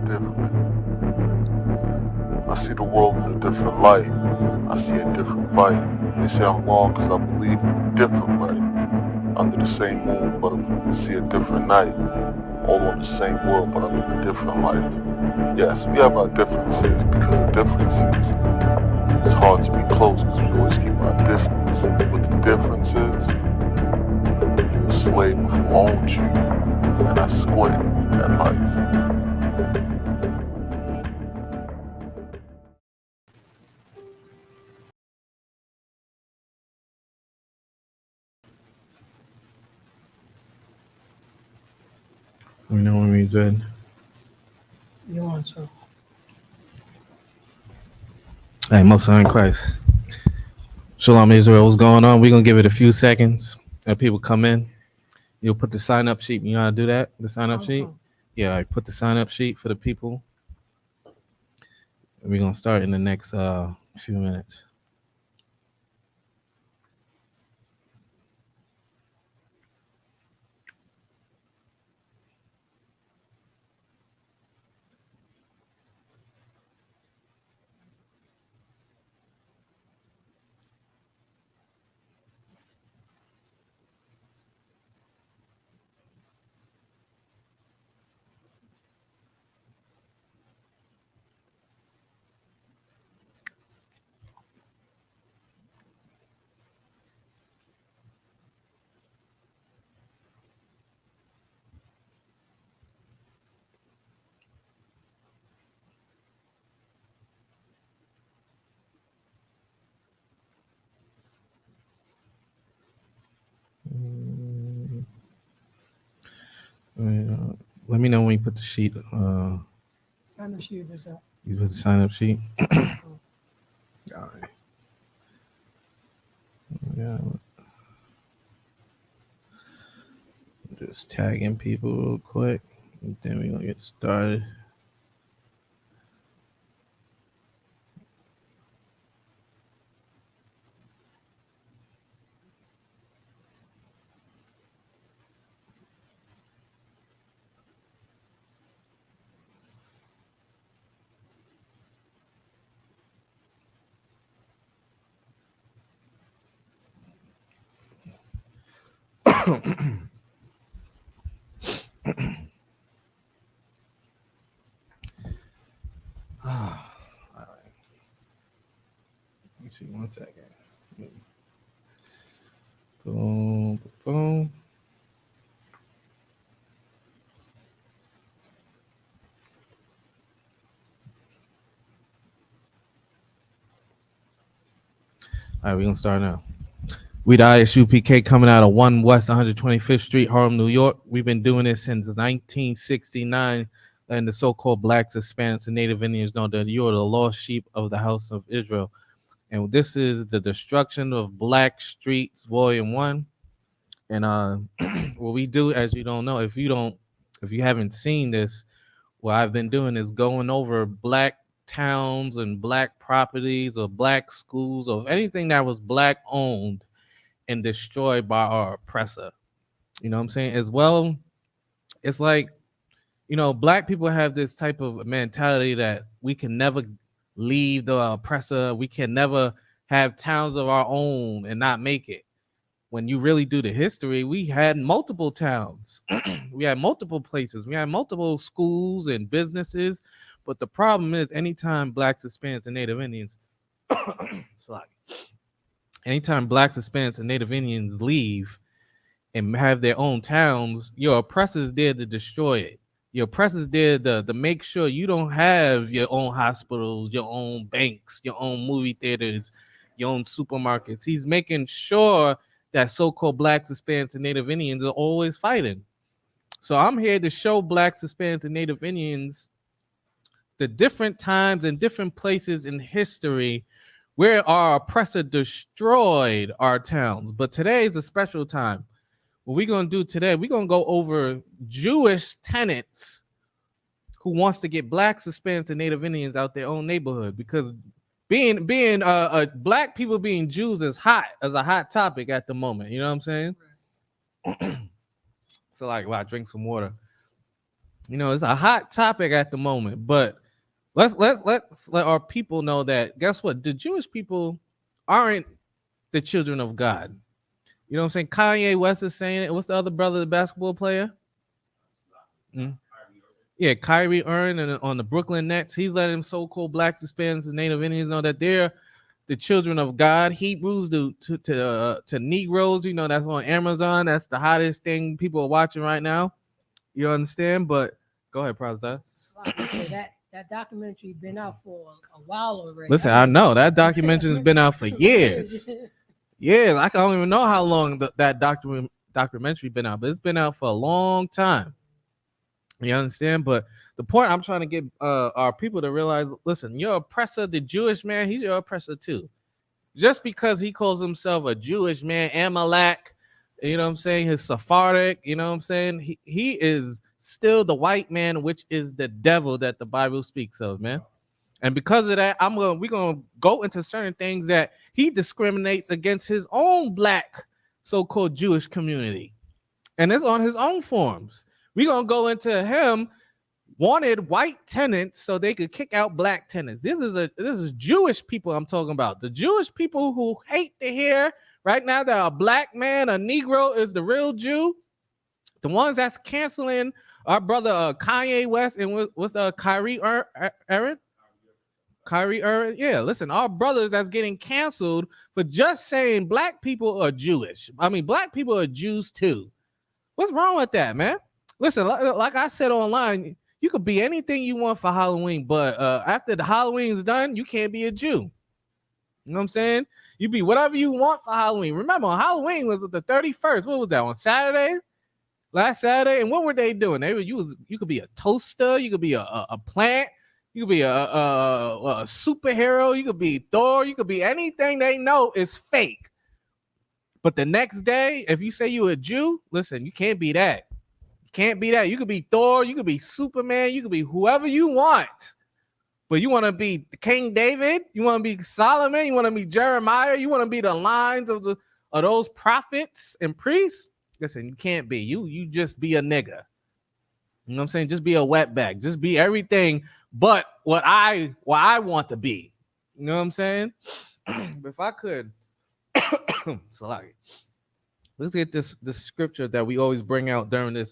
different. I see the world in a different light. I see a different fight. They say I'm wrong because I believe in a different light. Under the same moon, but I see a different night. All on the same world, but I live a different life. Yes, we have our differences because of differences. It's hard to be close because we always keep our distance. But the difference is, you're a slave of who owns you, and I square that life. We know when we good. You want to? Hey, most high in Christ. Shalom Israel, what's going on? We're gonna give it a few seconds and people come in. You'll put the sign up sheet. You know how to do that? The sign up sheet? Yeah, I put the sign up sheet for the people. We're gonna start in the next few minutes. Let me know when you put the sheet. Sign the sheet is up. You put the sign up sheet. All right. Yeah. Just tagging people real quick. And then we're gonna get started. All right. Let me see 1 second. Boom, boom. All right, we're gonna start now. We the ISUPK coming out of 1 West 125th Street, Harlem, New York. We've been doing this since 1969, and the so-called blacks, Hispanics, and Native Indians know that you are the lost sheep of the house of Israel. And this is the destruction of black streets, VOL.1. And what we do, as you don't know, if you haven't seen this, what I've been doing is going over black towns and black properties or black schools or anything that was black owned and destroyed by our oppressor. You know what I'm saying? As well, it's like, black people have this type of mentality that we can never leave the oppressor. We can never have towns of our own and not make it. When you really do the history, we had multiple towns. We had multiple places. We had multiple schools and businesses. But the problem is anytime blacks, Hispanics, and Native Indians, anytime blacks, Hispanics, and Native Indians leave and have their own towns, your oppressors there to destroy it. Your oppressors there to make sure you don't have your own hospitals, your own banks, your own movie theaters, your own supermarkets. He's making sure that so-called blacks, Hispanics, and Native Indians are always fighting. So I'm here to show blacks, Hispanics, and Native Indians the different times and different places in history where our oppressor destroyed our towns. But today is a special time. What we're going to do today, we're going to go over Jewish tenants who wants to get blacks, Hispanics, and Native Indians out their own neighborhood, because being black people being Jews is hot as a hot topic at the moment. You know what I'm saying? So like, wow, drink some water. You know, it's a hot topic at the moment, but let's let our people know that guess what? The Jewish people aren't the children of God. You know what I'm saying? Kanye West is saying it. What's the other brother, the basketball player? Mm. Yeah, Kyrie Irving and on the Brooklyn Nets, he's letting so-called blacks, Hispanics, and Native Indians know that they're the children of God. Hebrews to Negroes, you know, that's on Amazon. That's the hottest thing people are watching right now. You understand? But go ahead, Prasad. Like I said, that documentary been out for a while already. Listen, I know that documentary's been out for years. Years. I don't even know how long that documentary been out, but it's been out for a long time. You understand? But the point I'm trying to get our people to realize, listen, your oppressor, the Jewish man, he's your oppressor too. Just because he calls himself a Jewish man, Amalek, you know what I'm saying, his Sephardic, you know what I'm saying, he is still the white man, which is the devil that the Bible speaks of, man. And because of that, we're gonna go into certain things that he discriminates against his own black so-called Jewish community, and it's on his own forms. We're gonna go into him wanted white tenants so they could kick out black tenants. This is Jewish people I'm talking about. The Jewish people who hate to hear right now that a black man, a Negro, is the real Jew. The ones that's canceling our brother Kanye West and what's Kyrie Irving? Kyrie Irving. Yeah, listen, our brothers that's getting canceled for just saying black people are Jewish. I mean, black people are Jews too. What's wrong with that, man? Listen, like I said online, you could be anything you want for Halloween, but after the Halloween's done, you can't be a Jew. You know what I'm saying? You be whatever you want for Halloween. Remember, Halloween was the 31st. What was that, on Saturday? Last Saturday? And what were they doing? You could be a toaster. You could be a plant. You could be a superhero. You could be Thor. You could be anything they know is fake. But the next day, if you say you're a Jew, listen, you can't be that. Can't be that. You could be Thor, you could be Superman, you could be whoever you want. But you want to be King David, you want to be Solomon, you want to be Jeremiah, you want to be the lines of those prophets and priests. Listen, you can't be. You just be a nigga. You know what I'm saying? Just be a wetback. Just be everything but what I want to be. You know what I'm saying? If I could, sorry. Let's get this scripture that we always bring out during this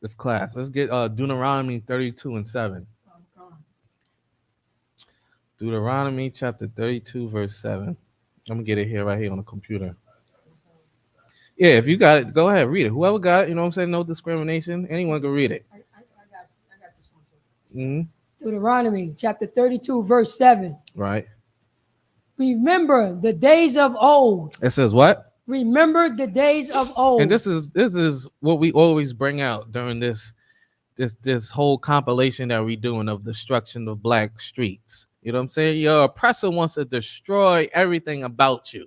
this class. Let's get Deuteronomy 32:7. Deuteronomy chapter 32 verse 7. I'm gonna get it here right here on the computer. Yeah, if you got it, go ahead, read it. Whoever got it, you know what I'm saying? No discrimination. Anyone can read it. I got this one too. Mm-hmm. Deuteronomy chapter 32 verse 7. Right. Remember the days of old. It says what? Remember the days of old. And this is what we always bring out during this whole compilation that we're doing of destruction of black streets. You know what I'm saying? Your oppressor wants to destroy everything about you.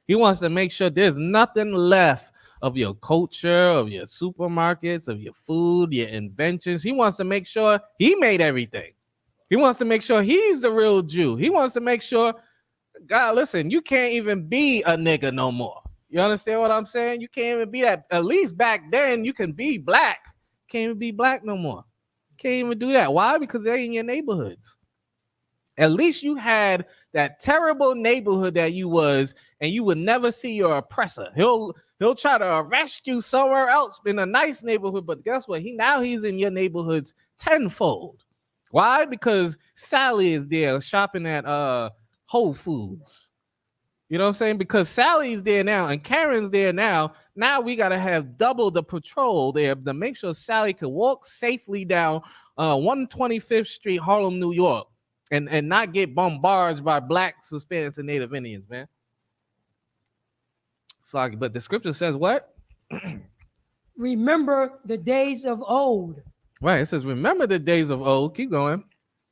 He wants to make sure there's nothing left of your culture, of your supermarkets, of your food, your inventions. He wants to make sure he made everything. He wants to make sure he's the real Jew. He wants to make sure, God, listen, you can't even be a nigga no more. You understand what I'm saying? You can't even be that. At least back then, you can be black. Can't even be black no more. Can't even do that. Why? Because they in your neighborhoods. At least you had that terrible neighborhood that you was, and you would never see your oppressor. He'll try to arrest you somewhere else in a nice neighborhood, but guess what? He's in your neighborhoods tenfold. Why? Because Sally is there shopping at Whole Foods. You know what I'm saying? Because Sally's there now and Karen's there now. Now we got to have double the patrol there to make sure Sally can walk safely down 125th Street, Harlem, New York, and not get bombarded by blacks, Hispanics, and Native Indians, man. Sorry, but the scripture says what? Remember the days of old. Right. It says, remember the days of old. Keep going.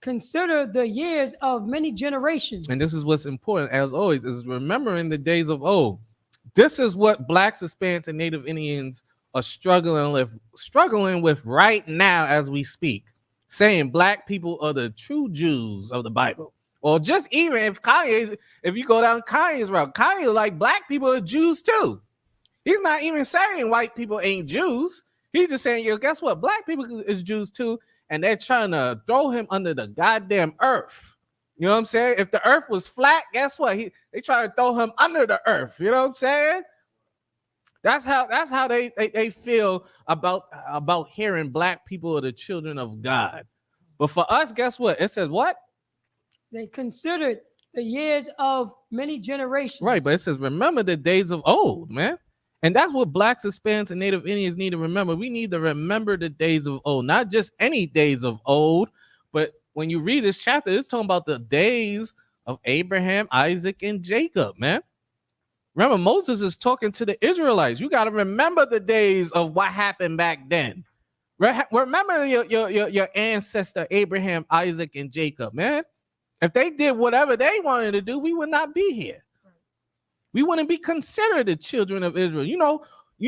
Consider the years of many generations. And this is what's important, as always, is remembering the days of old. This is what blacks, Hispanics, and Native Indians are struggling with right now as we speak. Saying black people are the true Jews of the Bible. Or just even if you go down Kanye's route, Kanye like black people are Jews too. He's not even saying white people ain't Jews. He's just saying, yo, guess what? Black people is Jews too, and they're trying to throw him under the goddamn earth. You know what I'm saying? If the earth was flat, guess what? They try to throw him under the earth. You know what I'm saying? That's how they feel about hearing black people are the children of God. But for us, guess what? It says what? They considered the years of many generations. Right, but it says, remember the days of old, man. And that's what blacks, Hispanics, and Native Indians need to remember. We need to remember the days of old, not just any days of old, but when you read this chapter, it's talking about the days of Abraham, Isaac, and Jacob, man. Remember, Moses is talking to the Israelites. You got to remember the days of what happened back then. Remember your ancestor, Abraham, Isaac, and Jacob, man. If they did whatever they wanted to do, we would not be here. We wouldn't be considered the children of Israel. You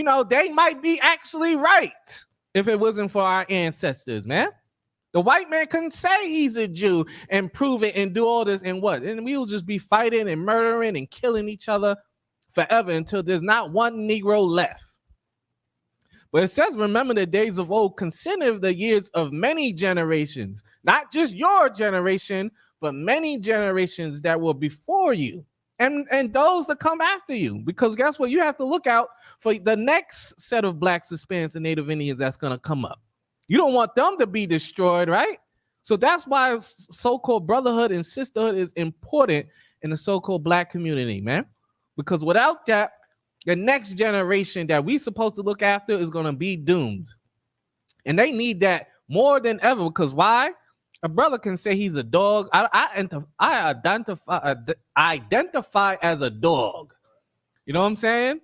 know, they might be actually right if it wasn't for our ancestors, man. The white man couldn't say he's a Jew and prove it and do all this and what? And we'll just be fighting and murdering and killing each other forever until there's not one Negro left. But it says, remember the days of old, consider the years of many generations, not just your generation, but many generations that were before you and those that come after you. Because guess what? You have to look out for the next set of blacks, Hispanics, and Native Indians that's going to come up. You don't want them to be destroyed, right? So that's why so-called brotherhood and sisterhood is important in the so-called black community, man. Because without that, the next generation that we supposed to look after is going to be doomed. And they need that more than ever. Because why? A brother can say he's a dog. I identify as a dog. You know what I'm saying?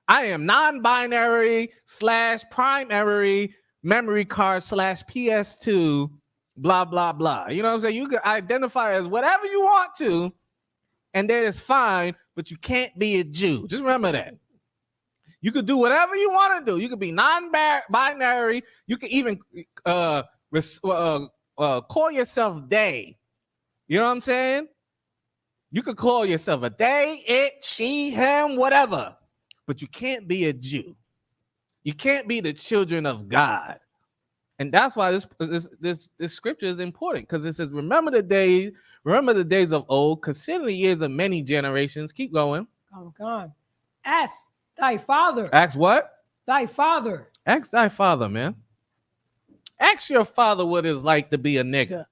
I am non-binary / primary memory card / PS2 blah blah blah. You know what I'm saying? You can identify as whatever you want to, and that is fine, but you can't be a Jew. Just remember that. You could do whatever you want to do. You could be non-binary. You could even call yourself they. You know what I'm saying? You could call yourself a they, it, she, him, whatever. But you can't be a Jew. You can't be the children of God. And that's why this scripture is important, because it says, remember the days of old, consider the years of many generations. Keep going. Oh, God. Ask thy father. Ask what? Thy father. Ask thy father, man. Ask your father what it's like to be a nigga.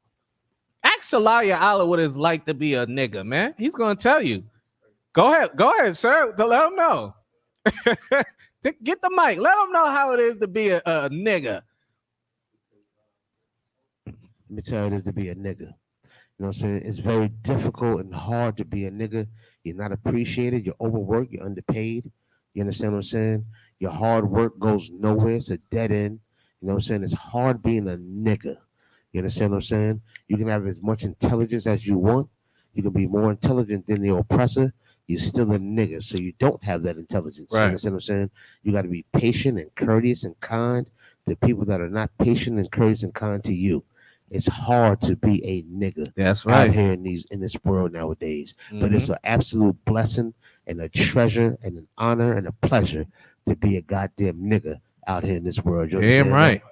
Ask Shalaya Allah what it's like to be a nigga, man. He's going to tell you. Go ahead, sir. Let him know. Get the mic. Let him know how it is to be a nigga. Let me tell you, it is to be a nigga. You know what I'm saying? It's very difficult and hard to be a nigga. You're not appreciated. You're overworked. You're underpaid. You understand what I'm saying? Your hard work goes nowhere. It's a dead end. You know what I'm saying? It's hard being a nigga. You understand what I'm saying? You can have as much intelligence as you want. You can be more intelligent than the oppressor. You're still a nigga, so you don't have that intelligence. Right. You understand what I'm saying? You got to be patient and courteous and kind to people that are not patient and courteous and kind to you. It's hard to be a nigga. That's right. Out here in this world nowadays. Mm-hmm. But it's an absolute blessing and a treasure and an honor and a pleasure to be a goddamn nigga out here in this world. Damn right.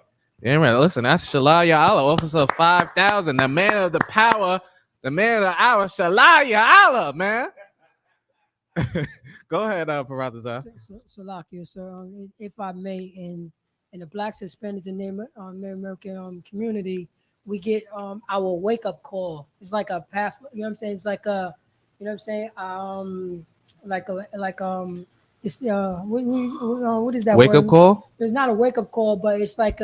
Damn right. Listen, that's Shalaya Allah, Officer 5,000, the man of the power, the man of the hour, Shalaya Allah, man. Go ahead, Paratazar. Salakia, sir. If I may, in the Blacks, Hispanics, and Native American community, we get our wake up call. It's like a path. You know what I'm saying? It's like a, you know what I'm saying? It's what is that? Wake up call? There's not a wake up call, but it's like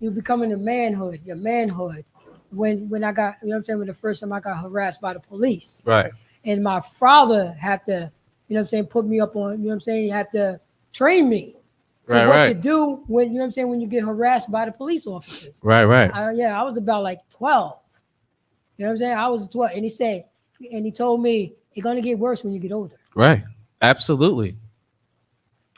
you're becoming a manhood. Your manhood. When I got, you know what I'm saying? When the first time I got harassed by the police. Right. And my father had to, you know what I'm saying, put me up on, you know what I'm saying, he had to train me to what to do when, you know what I'm saying, when you get harassed by the police officers. Right. I was about like 12. You know what I'm saying? I was 12. And he told me, it's going to get worse when you get older. Right. Absolutely.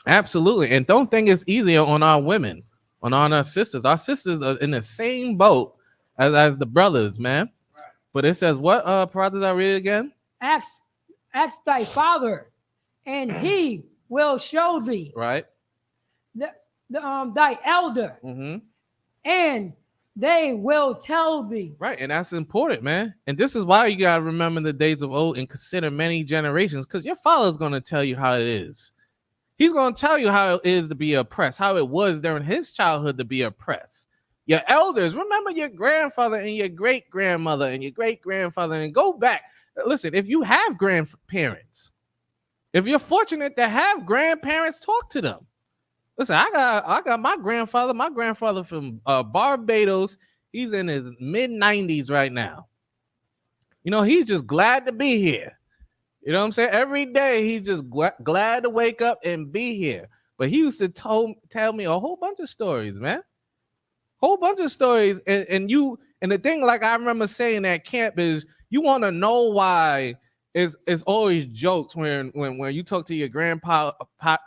And don't think it's easier on our women, on our sisters. Our sisters are in the same boat as the brothers, man. Right. But it says what, brothers, I read it again? Ask thy father, and he will show thee Right. thy elder, Mm-hmm. and they will tell thee. Right. And that's important, man. And this is why you gotta remember the days of old and consider many generations, because your father's gonna tell you how it is. He's gonna tell you how it is to be oppressed, how it was during his childhood to be oppressed. Your elders, remember your grandfather and your great grandmother and your great grandfather, and go back. Listen, if you have grandparents, if you're fortunate to have grandparents, talk to them. Listen, I got my grandfather from Barbados. He's in his mid-90s right now. You know, he's just glad to be here. You know what I'm saying? Every day he's just glad to wake up and be here. But he used to tell me a whole bunch of stories, man. Whole bunch of stories. And the thing, like I remember saying at camp, is you want to know why it's always jokes when you talk to your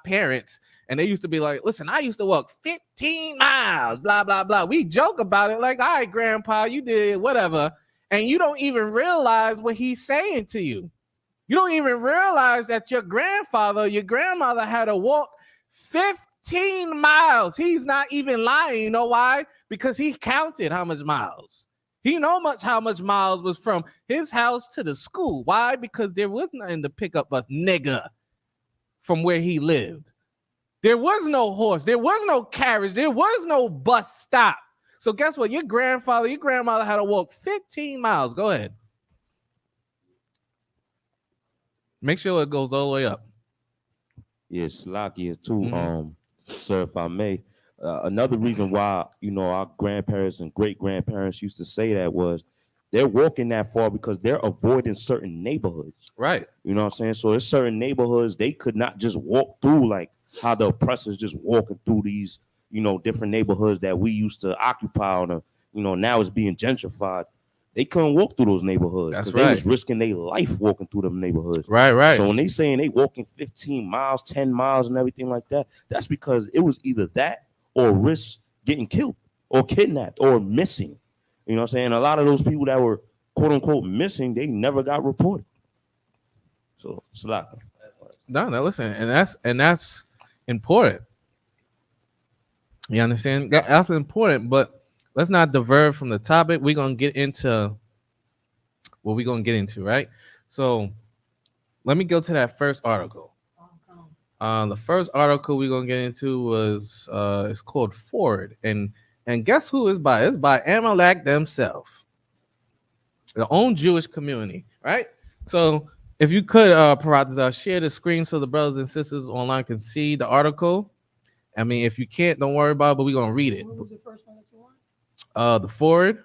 parents, and they used to be like, listen, I used to walk 15 miles, blah, blah, blah. We joke about it like, all right, grandpa, you did whatever. And you don't even realize what he's saying to you. You don't even realize that your grandfather, your grandmother had to walk 15 miles. He's not even lying. You know why? Because he counted how much miles. He know how much miles was from his house to the school. Why? Because there was nothing to pick up a nigga from where he lived. There was no horse. There was no carriage. There was no bus stop. So guess what? Your grandmother had to walk 15 miles. Go ahead. Make sure it goes all the way up. Yes, Lakia too. Mhm. Sir, if I may, another reason why our grandparents and great grandparents used to say that was they're walking that far because they're avoiding certain neighborhoods. Right. You know what I'm saying? So there's certain neighborhoods they could not just walk through like how the oppressors just walking through these different neighborhoods that we used to occupy on now it's being gentrified. They couldn't walk through those neighborhoods. That's They right. was risking their life walking through them neighborhoods. Right. So when they saying they walking 15 miles, 10 miles and everything like that, that's because it was either that or risk getting killed or kidnapped or missing. You know what I'm saying? A lot of those people that were quote unquote missing, they never got reported. So it's a lot. No, listen, and that's important. You understand? That's important, but let's not divert from the topic. We're gonna get into what we're gonna get into, right? So let me go to that first article. The first article we're gonna get into was it's called Ford, and guess who is by? It's by Amalek themselves, their own Jewish community, right? So if you could share the screen so the brothers and sisters online can see the article. I mean, if you can't, don't worry about it, but we're gonna read it. What was the first one that you want? The Ford,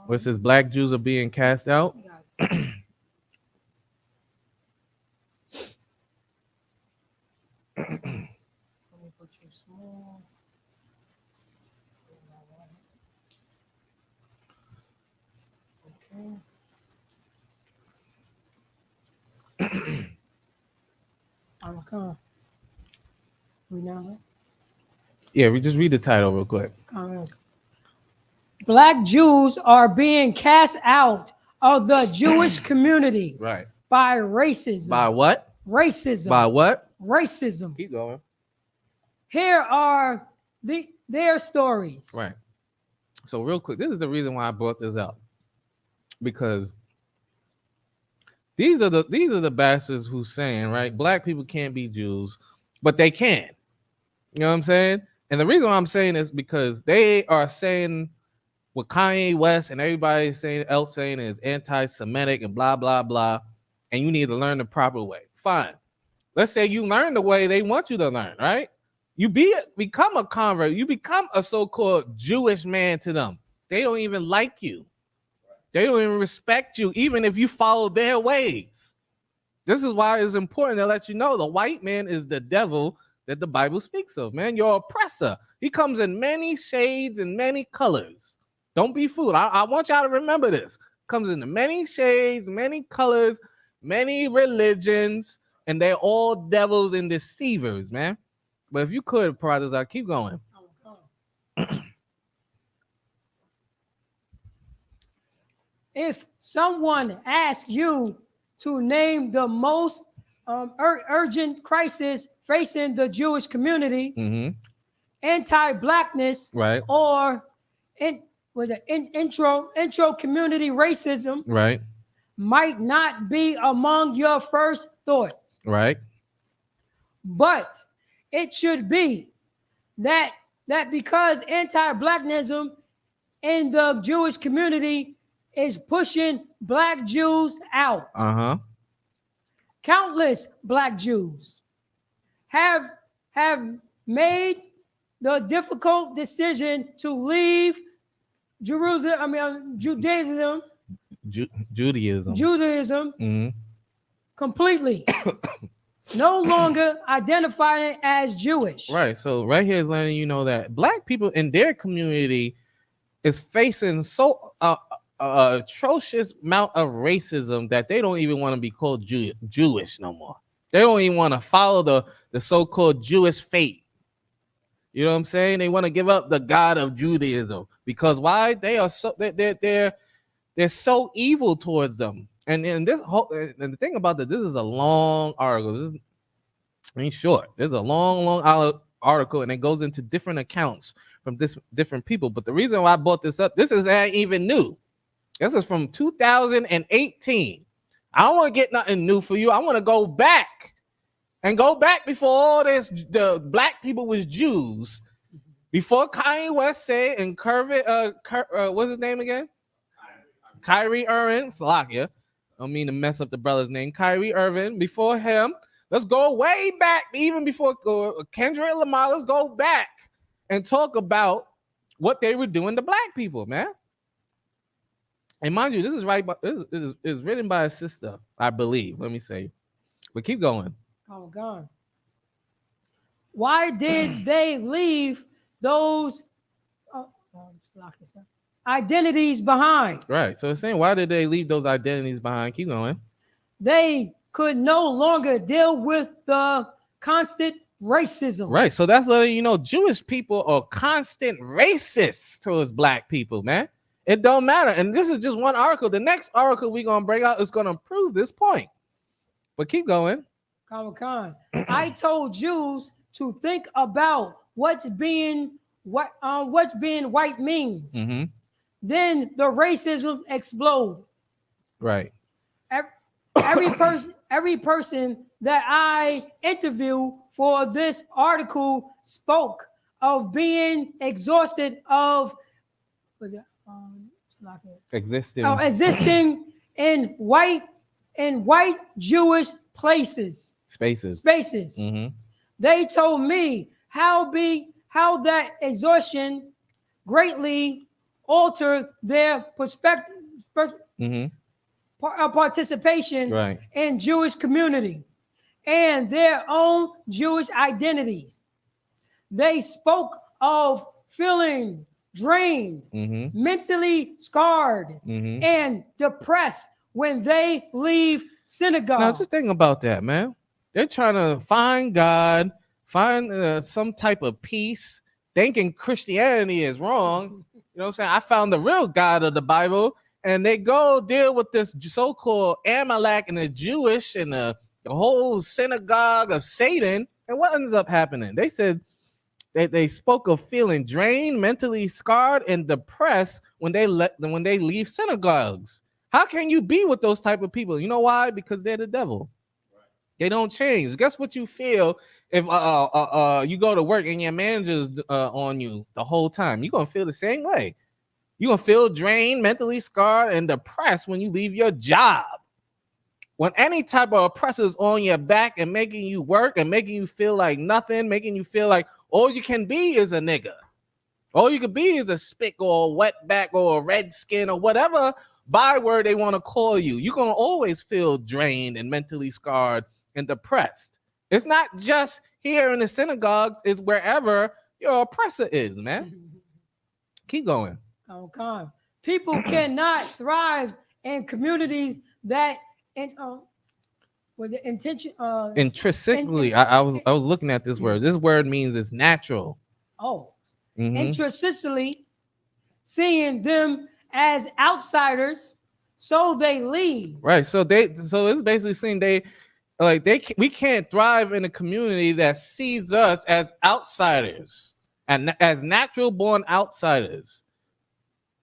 where it says Black Jews are being cast out. Let me put you small. Okay. Come. We know Yeah, we just read the title real quick. Black Jews are being cast out of the Jewish community Right. by racism. By what? Racism. By what? Racism. Keep going. Here are their stories. Right. So real quick, this is the reason why I brought this up, because these are the bastards who's saying, right, black people can't be Jews, but they can. You know what I'm saying? And the reason why I'm saying is because they are saying what Kanye West and everybody else saying is anti-Semitic and blah blah blah, and you need to learn the proper way. Fine. Let's say you learn the way they want you to learn, right? You become a convert. You become a so-called Jewish man to them. They don't even like you. They don't even respect you, even if you follow their ways. This is why it's important to let you know the white man is the devil that the Bible speaks of, man. Your oppressor. He comes in many shades and many colors. Don't be fooled. I want y'all to remember this. Comes in many shades, many colors, many religions, and they're all devils and deceivers, man. But if you could, brothers, I'll keep going. If someone asks you to name the most urgent crisis facing the Jewish community, Mm-hmm. anti-blackness, Right. or intro community racism Right. might not be among your first thoughts, Right. but it should be that because anti-blacknism in the Jewish community is pushing black Jews out. Uh-huh. Countless black Jews have made the difficult decision to leave Judaism Judaism. Mm-hmm. completely, no longer identifying as Jewish. Right. So right here is letting you know that black people in their community is facing so atrocious amount of racism that they don't even want to be called Jewish no more. They don't even want to follow the so-called Jewish faith. You know what I'm saying? They want to give up the God of Judaism because why? They are so they're so evil towards them. And this whole and the thing about this is a long article. This is, I mean, short. There's a long article, and it goes into different accounts from different people. But the reason why I brought this up, this is not even new. This is from 2018. I don't want to get nothing new for you. I want to go back before all this. The black people was Jews. Before Kanye West said and what's his name again? Kyrie Irving. Salakia. I don't mean to mess up the brother's name. Kyrie Irving. Before him, let's go way back, even before Kendrick Lamar. Let's go back and talk about what they were doing to black people, man. And mind you, this is right. This is written by a sister, I believe. Let me say, but keep going. Oh God! Why did they leave those identities behind? Right. So it's saying, why did they leave those identities behind? Keep going. They could no longer deal with the constant racism. Right. So that's letting you know Jewish people are constant racists towards black people, man. It don't matter. And this is just one article. The next article we're going to bring out is going to prove this point. But keep going. Khan. I told Jews to think about what's being white means. Mm-hmm. Then the racism exploded. Right. Every person that I interviewed for this article spoke of being exhausted of existing in white Jewish spaces. Mm-hmm. They told me how that exhaustion greatly altered their perspective, Mm-hmm. participation Right. in Jewish community and their own Jewish identities. They spoke of feeling drained, Mm-hmm. mentally scarred, Mm-hmm. and depressed when they leave synagogue. Now, just think about that, man. They're trying to find God, find some type of peace, thinking Christianity is wrong. You know what I'm saying? I found the real God of the Bible, and they go deal with this so-called Amalek and the Jewish and the whole synagogue of Satan. And what ends up happening? They said they spoke of feeling drained, mentally scarred, and depressed when they leave synagogues. How can you be with those type of people? You know why? Because they're the devil. They don't change. Guess what you feel if you go to work and your manager's on you the whole time? You're gonna feel the same way. You're gonna feel drained, mentally scarred, and depressed when you leave your job. When any type of oppressor's on your back and making you work and making you feel like nothing, making you feel like all you can be is a nigga. All you can be is a spick or a wetback or a redskin or whatever byword they want to call you. You're gonna always feel drained and mentally scarred and depressed. It's not just here in the synagogues, it's wherever your oppressor is, man. Keep going. Okay. People cannot thrive in communities that with the intention Intrinsically, I was looking at this word. This word means it's natural. Intrinsically seeing them as outsiders, so they leave. Right. So it's basically saying Like we can't thrive in a community that sees us as outsiders and as natural born outsiders.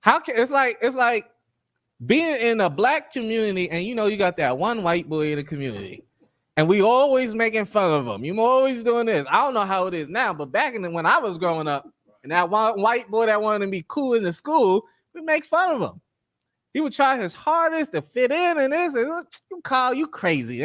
How can it's like being in a black community and you got that one white boy in the community and we always making fun of him. You always doing this. I don't know how it is now, but back when I was growing up and that one white boy that wanted to be cool in the school, we make fun of him. He would try his hardest to fit in and this and you Kyle, you crazy.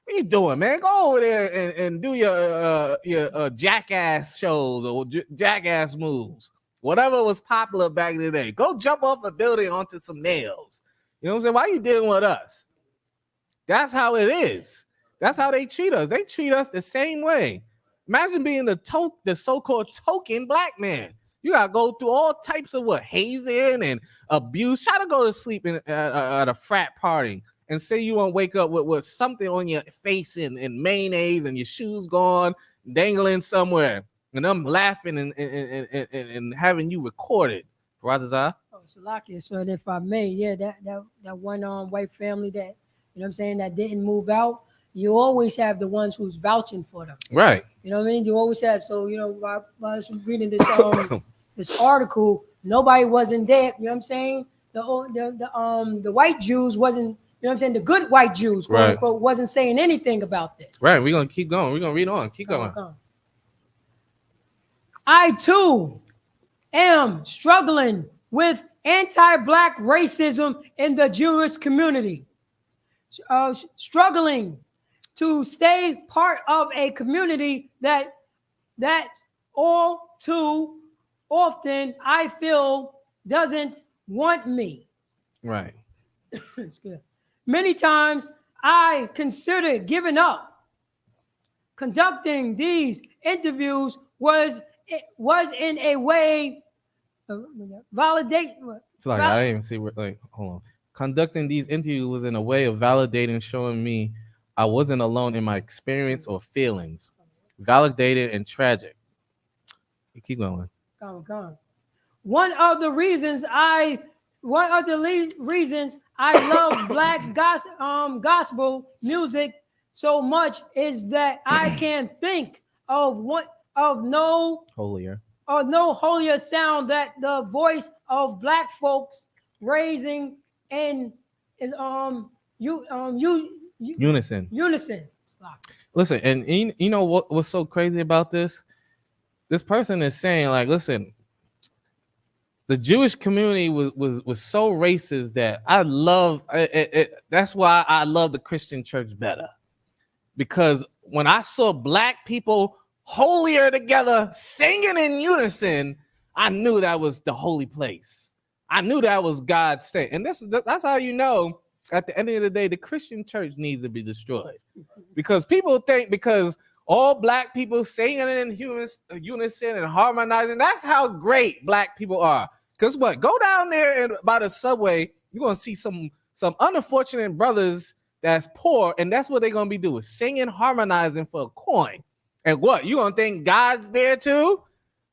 What you doing, man? Go over there and do your jackass shows or jackass moves. Whatever was popular back in the day. Go jump off a building onto some nails. You know what I'm saying? Why you dealing with us? That's how it is. That's how they treat us. They treat us the same way. Imagine being the so-called token black man. You gotta go through all types of hazing and abuse. Try to go to sleep at a frat party and say you won't wake up with something on your face and mayonnaise and your shoes gone, dangling somewhere. And I'm laughing and having you recorded, Radazar. Oh, Salakia. So if I may, yeah, that one white family that that didn't move out. You always have the ones who's vouching for them, right? You know what I mean? You always have. So while I was reading this this article, nobody wasn't there. You know what I'm saying? The white Jews wasn't. You know what I'm saying? The good white Jews, quote unquote, wasn't saying anything about this. Right. We're gonna keep going. We're gonna read on. Keep going. I too am struggling with anti-black racism in the Jewish community. Struggling to stay part of a community that all too often I feel doesn't want me. Right. It's good. Many times I considered giving up. Conducting these interviews was in a way validate. It's like I didn't even see where. Like, hold on. Conducting these interviews was in a way of validating, showing me I wasn't alone in my experience or feelings. Validated and tragic. You keep going. One of the reasons I love black gospel music so much is that I can think of no holier sound that the voice of black folks raising in unison. Listen, and you know what's so crazy about this? This person is saying, like, listen, the Jewish community was so racist that I love it. That's why I love the Christian church better, because when I saw black people holier together singing in unison, I knew that was the holy place. I knew that was God's state. And that's how you know at the end of the day, the Christian church needs to be destroyed. Because people think because all black people singing in unison and harmonizing, that's how great black people are. Because what? Go down there and by the subway, you're going to see some unfortunate brothers that's poor, and that's what they're going to be doing, singing, harmonizing for a coin. And what? You going to think God's there too?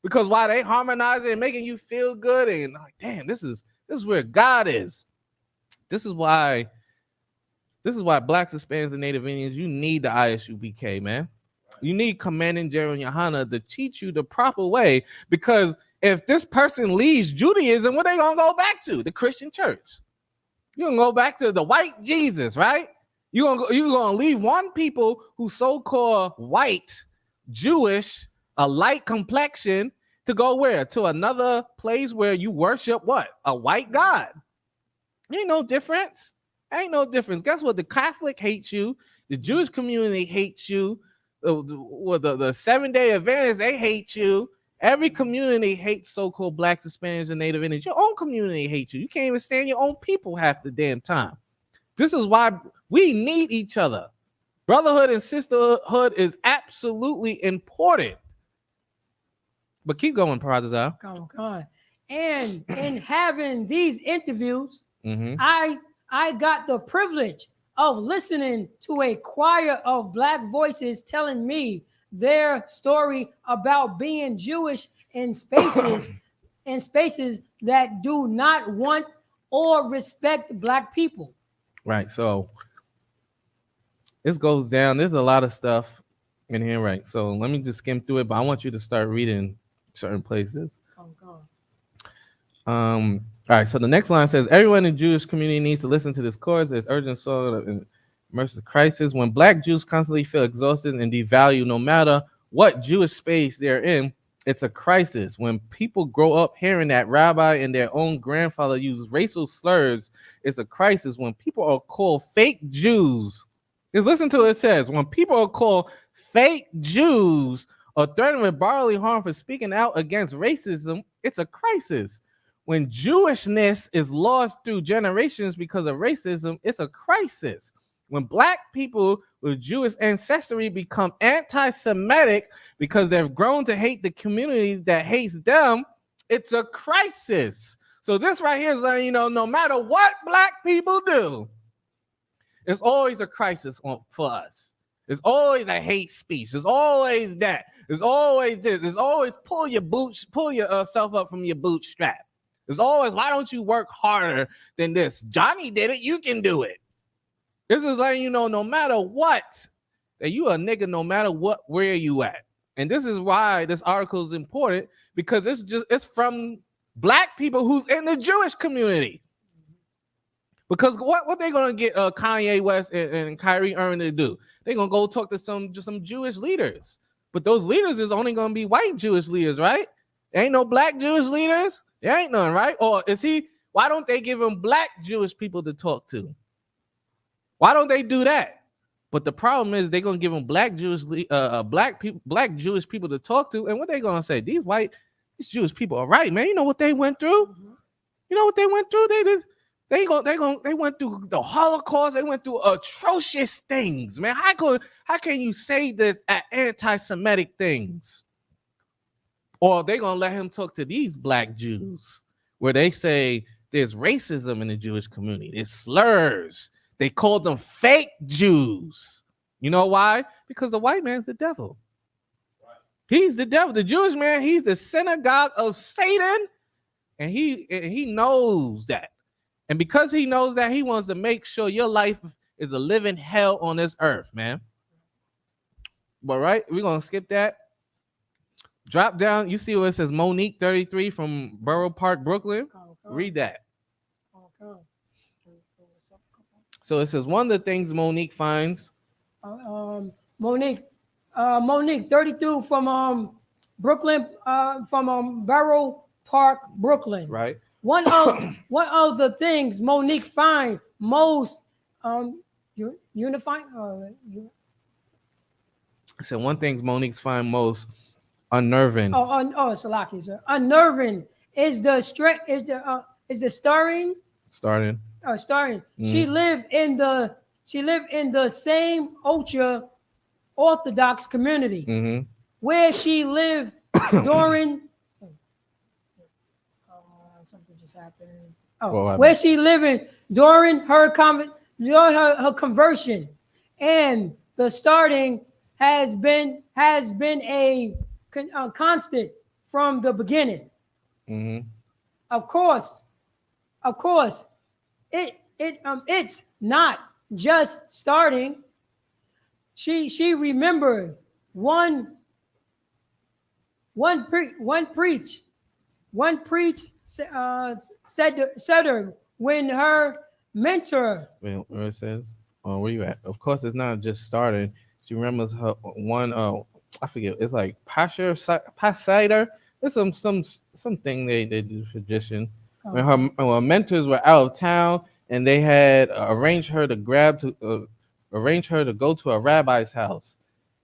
Because why they harmonizing and making you feel good and like, damn, this is where God is. This is why blacks, Hispanics, and Native Indians, you need the ISUPK, man. You need Commanding General Yohana to teach you the proper way, because if this person leaves Judaism, what they gonna go back to? The Christian church. You're gonna go back to the white Jesus, right? You're gonna leave one people who so-called white, Jewish, a light complexion, to go where? To another place where you worship what? A white God. Ain't no difference. Ain't no difference. Guess what? The Catholic hates you. The Jewish community hates you. The Seventh-day Adventists, they hate you. Every community hates so-called blacks, Hispanics, and Native Indians. Your own community hates you. You can't even stand your own people half the damn time. This is why we need each other. Brotherhood and sisterhood is absolutely important. But keep going, Parazal. Come on. And in having these interviews, I got the privilege of listening to a choir of black voices telling me their story about being Jewish in spaces that do not want or respect black people. Right. So This goes down. There's a lot of stuff in here, right? So let me just skim through it, but I want you to start reading certain places. All right, so the next line says, everyone in the Jewish community needs to listen to this chorus. There's urgent soul and immersive crisis. When Black Jews constantly feel exhausted and devalued, no matter what Jewish space they're in, it's a crisis. When people grow up hearing that rabbi and their own grandfather use racial slurs, it's a crisis. When people are called fake Jews, just listen to what it says. When people are called fake Jews or threatened with bodily harm for speaking out against racism, it's a crisis. When Jewishness is lost through generations because of racism, it's a crisis. When Black people with Jewish ancestry become anti-Semitic because they've grown to hate the community that hates them, it's a crisis. So this right here is letting you know, no matter what Black people do, it's always a crisis for us. There's always a hate speech. There's always that. There's always this. There's always pull yourself up from your bootstrap. There's always, why don't you work harder than this? Johnny did it. You can do it. This is letting you know, no matter what, that you a nigga, no matter what, where you at. And this is why this article is important, because it's from Black people who's in the Jewish community. Because what they gonna get Kanye West and Kyrie Irving to do? They're gonna go talk to some Jewish leaders. But those leaders is only gonna be white Jewish leaders, right? There ain't no Black Jewish leaders. There ain't none, right? Or why don't they give him Black Jewish people to talk to? Why don't they do that? But the problem is they're gonna give them Black Jewish people to talk to, and what they gonna say? These Jewish people are right, man. You know what they went through? Mm-hmm. You know what they went through? They went through the Holocaust. They went through atrocious things, man. How can you say this at anti-Semitic things? Or they gonna let him talk to these Black Jews, where they say there's racism in the Jewish community, there's slurs. They called them fake Jews. You know why? Because the white man's the devil. He's the devil. The Jewish man, he's the synagogue of Satan, and he knows that. And because he knows that, he wants to make sure your life is a living hell on this earth, man. But right, we're gonna skip that. Drop down. You see where it says Monique 33 from Borough Park, Brooklyn. Read that. So it says one of the things Monique finds. Monique 32 from Brooklyn, from Borough Park, Brooklyn. Right. One of the things Monique finds most unifying. So one thing Monique's find most unnerving. Salaki, sir. Unnerving is the starring. Starting. She lived in the same ultra Orthodox community where she lived during. Something just happened. Where she living during her conversion, and the starting has been a constant from the beginning. Of course, it's not just starting. She remembered one preach said her when her mentor. Where it says, where you at? Of course, it's not just starting. She remembers her one. I forget. It's like Pasher. It's something they do tradition. When her mentors were out of town and they had arranged her to go to a rabbi's house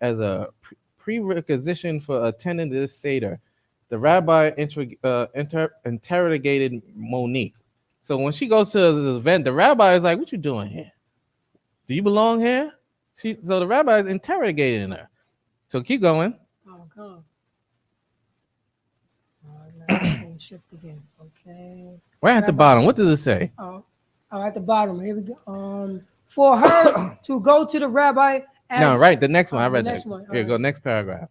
as a prerequisite for attending this seder. The rabbi interrogated Monique. So when she goes to the event, the rabbi is like, "What you doing here? Do you belong here?" So the rabbi is interrogating her. So keep going. Shift again. Okay. Right at the bottom. What does it say? At the bottom. Here we go. For her to go to the rabbi. No, right. The next one. I read the next that. one. Here, go. Next paragraph.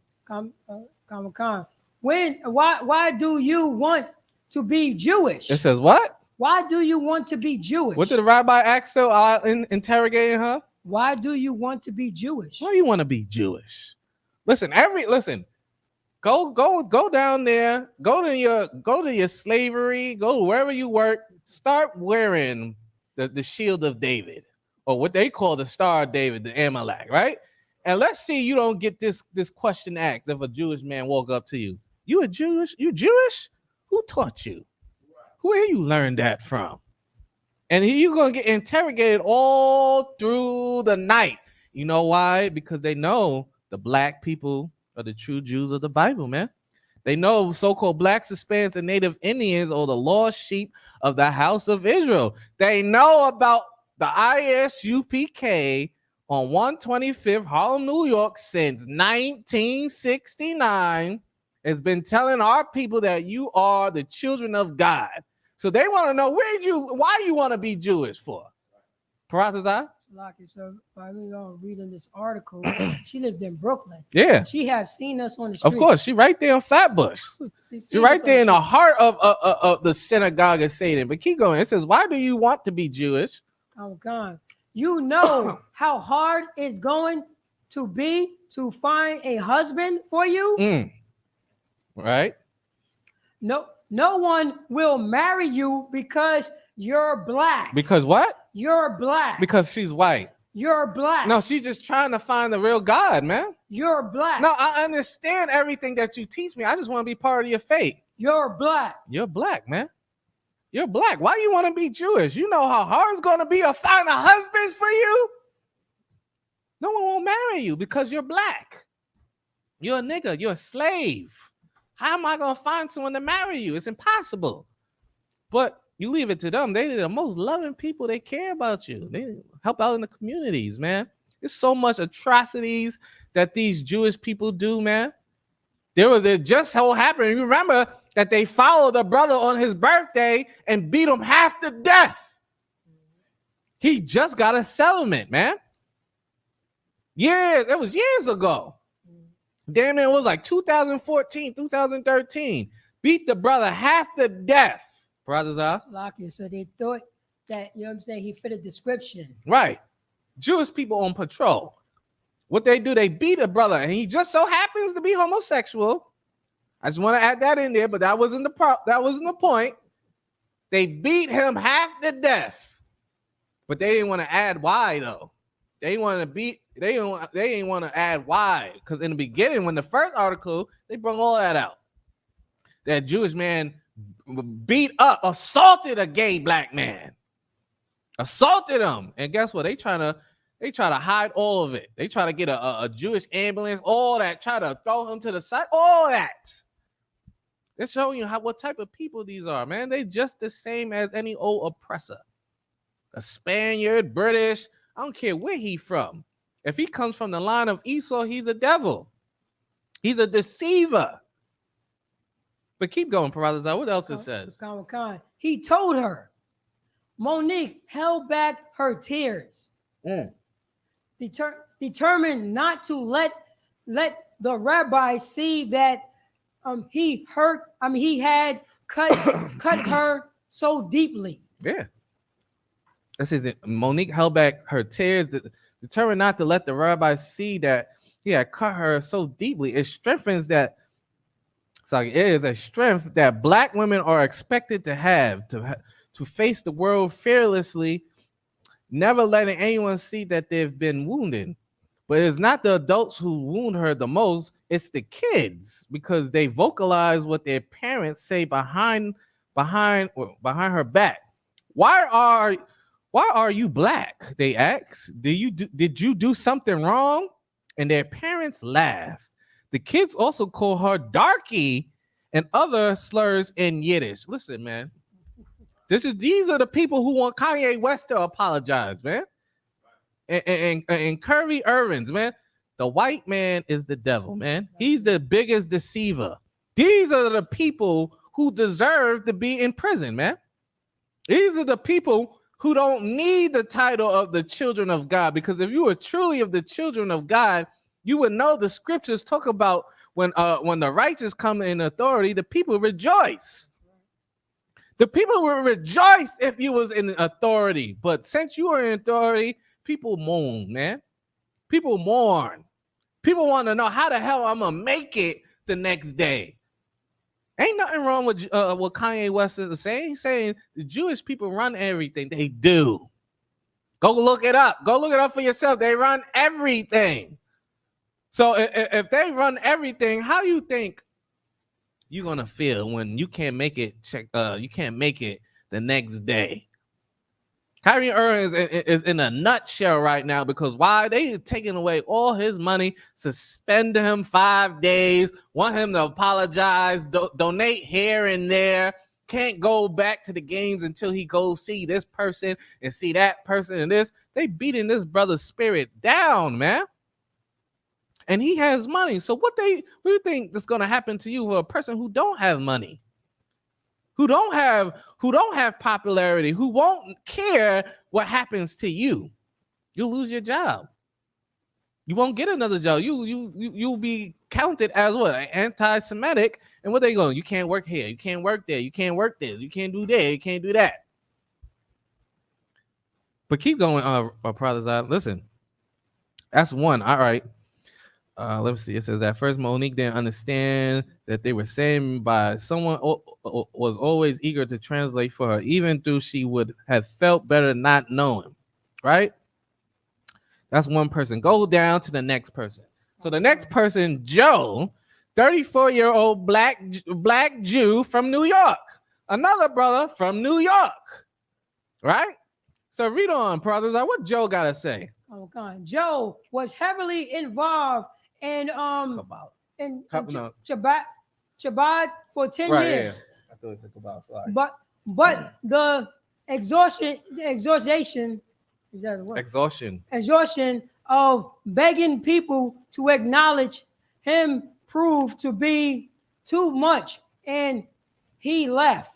Why do you want to be Jewish? It says what? Why do you want to be Jewish? What did the rabbi ask her interrogating her? Why do you want to be Jewish? Why do you want to be Jewish? Listen, go down there, go to your slavery, go wherever you work, start wearing the shield of David, or what they call the Star of David, the Amalek, right? And let's see you don't get this question asked if a Jewish man walk up to you. You Jewish? Who taught you? Where you learned that from? And you're gonna get interrogated all through the night. You know why? Because they know the black people are the true Jews of the Bible, man. They know so-called blacks, Hispanics, and Native Indians are the lost sheep of the house of Israel. They know about the ISUPK on 125th Harlem, New York since 1969. It's been telling our people that you are the children of God. So they want to know why you want to be Jewish for. Paratazai? Lucky, so by me reading this article, she lived in Brooklyn. Yeah. She have seen us on the street. Of course, she right there in Flatbush. She right there in the heart of the synagogue of Satan. But keep going. It says, why do you want to be Jewish? Oh God. You know how hard it's going to be to find a husband for you? Right. No one will marry you because you're black. Because what? You're black. Because she's white. You're black. No, she's just trying to find the real God, man. You're black. No, I understand everything that you teach me. I just want to be part of your faith. You're black. You're black, man. You're black. Why you want to be Jewish? You know how hard it's going to be to find a husband for you? No one will marry you because you're black. You're a nigga. You're a slave. How am I going to find someone to marry you? It's impossible. But you leave it to them. They're the most loving people. They care about you. They help out in the communities, man. There's so much atrocities that these Jewish people do, man. It just so happened. You remember that they followed a brother on his birthday and beat him half to death. He just got a settlement, man. It was years ago. Damn, it was like 2014, 2013. Beat the brother half to death. Brothers are lucky, so they thought that, you know what I'm saying, he fit a description. Right. Jewish people on patrol. What they do, they beat a brother, and he just so happens to be homosexual. I just want to add that in there, but that wasn't the point. They beat him half to death, but they didn't want to add why though. They didn't want to add why, because in the beginning, when the first article, they brought all that out. That Jewish man assaulted a gay black man, assaulted him, and guess what? They try to hide all of it. They try to get a Jewish ambulance, all that, try to throw him to the side, all that. It's showing you what type of people these are, man. They just the same as any old oppressor, a Spaniard, British. I don't care where he from. If he comes from the line of Esau, he's a devil. He's a deceiver. But keep going, brothers. What else it says? He told her. Monique held back her tears. Determined not to let the rabbi see that he had cut her so deeply. Yeah. That says that Monique held back her tears, determined not to let the rabbi see that he had cut her so deeply. It strengthens that. It is a strength that black women are expected to have to face the world fearlessly, never letting anyone see that they've been wounded. But it's not the adults who wound her the most, it's the kids, because they vocalize what their parents say behind her back. Why are you black? They ask. Did you do something wrong? And their parents laugh. The kids also call her darky and other slurs in Yiddish. Listen, man. These are the people who want Kanye West to apologize, man. And Curry Irvins, man. The white man is the devil, man. He's the biggest deceiver. These are the people who deserve to be in prison, man. These are the people who don't need the title of the children of God, because if you were truly of the children of God, you would know the scriptures talk about when the righteous come in authority, the people rejoice. The people will rejoice if you was in authority. But since you are in authority, people moan, man. People mourn. People want to know how the hell I'm gonna make it the next day. Ain't nothing wrong with what Kanye West is saying. He's saying the Jewish people run everything. They do. Go look it up. Go look it up for yourself. They run everything. So if they run everything, how you think you're gonna feel when you can't make it? You can't make it the next day. Kyrie Irving is in a nutshell right now because why? They taking away all his money, suspend him 5 days, want him to apologize, donate here and there, can't go back to the games until he goes see this person and see that person and this. They beating this brother's spirit down, man. And he has money. So what do you think is going to happen to you for a person who don't have money? Who don't have popularity, who won't care what happens to you? You'll lose your job. You won't get another job. You'll be counted as what? Anti-Semitic. And what they going? You can't work here. You can't work there. You can't work this. You can't do that. You can't do that. But keep going, brothers. Listen, that's one. All right. Let's see. It says that first Monique didn't understand that they were saying by someone was always eager to translate for her, even though she would have felt better not knowing. Right? That's one person. Go down to the next person. So the next person, Joe, 34-year-old black Jew from New York. Another brother from New York. Right? So read on, brothers. What Joe got to say? Oh God. Joe was heavily involved in Shabbat for 10 years. Yeah. I thought it was about. Sorry. But the exhaustion of begging people to acknowledge him proved to be too much, and he left.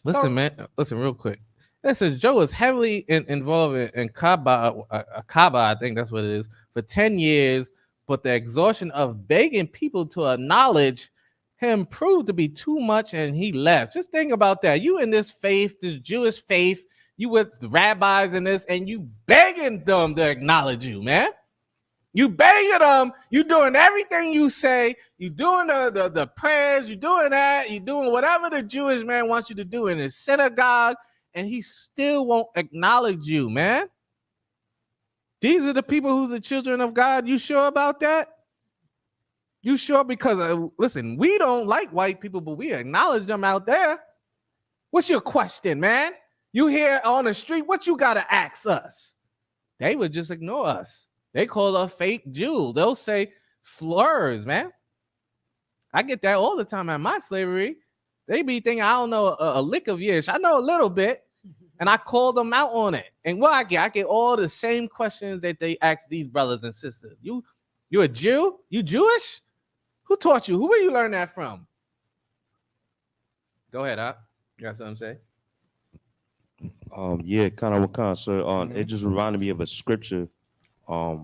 Listen, man. Listen, real quick. It says Joe was heavily involved in Kaaba, I think that's what it is, for 10 years, but the exhaustion of begging people to acknowledge him proved to be too much, and he left. Just think about that. You in this faith, this Jewish faith, you with the rabbis in this, and you begging them to acknowledge you, man. You begging them, you doing everything you say, you doing the prayers, you doing that, you doing whatever the Jewish man wants you to do in his synagogue, and he still won't acknowledge you, man. These are the people who's the children of God. You sure about that? You sure? Because, listen, we don't like white people, but we acknowledge them out there. What's your question, man? You here on the street, what you got to ask us? They would just ignore us. They call us fake Jews. They'll say slurs, man. I get that all the time at my slavery. They be thinking I don't know a lick of Yiddish. I know a little bit, and I call them out on it. And what I get all the same questions that they ask these brothers and sisters. You a Jew? You Jewish? Who taught you? Where you learn that from? Go ahead, Op. You got something to say? Yeah, kind of what kind, sir. It just reminded me of a scripture. I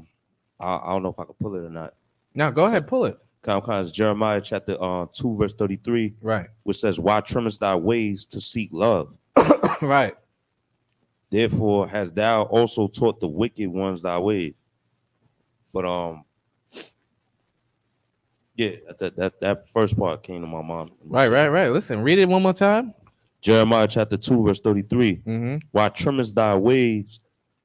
don't know if I can pull it or not. No, go ahead, pull it. Kind of Jeremiah chapter 2 verse 33, right? Which says, "Why trimmest thy ways to seek love?" Right. Therefore, hast thou also taught the wicked ones thy ways. But yeah, that first part came to my mind. Right. Listen, read it one more time. Jeremiah chapter 2 verse 33. Mm-hmm. Why trimmest thy ways,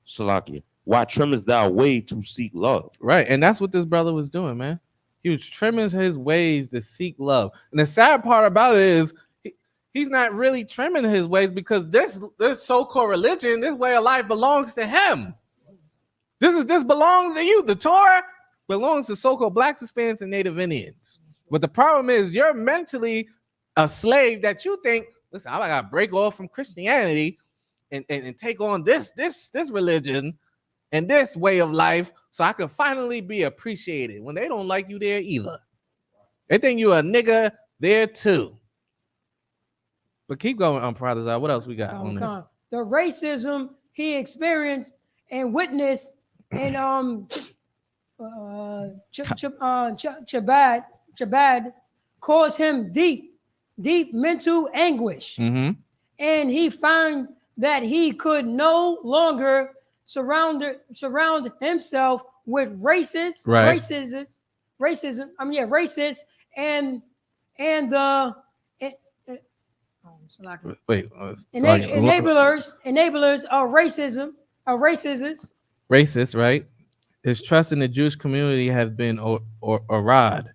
Salakia? Why trimmest thou way to seek love? Right, and that's what this brother was doing, man. He was trimming his ways to seek love. And the sad part about it is he's not really trimming his ways because this so-called religion, this way of life belongs to him. This belongs to you. The Torah belongs to so-called Blacks, Hispanics, and Native Indians. But the problem is you're mentally a slave that you think, listen, I gotta break off from Christianity and take on this religion and this way of life so I could finally be appreciated when they don't like you there either. They think you a nigga there too. But keep going on, brothers. What else we got? The racism he experienced and witnessed in Chabad caused him deep mental anguish. Mm-hmm. And he found that he could no longer surround himself with racists, Right. racism. I mean, yeah, racists and the Wait. enablers of racism, Racist, right? His trust in the Jewish community has been eroded.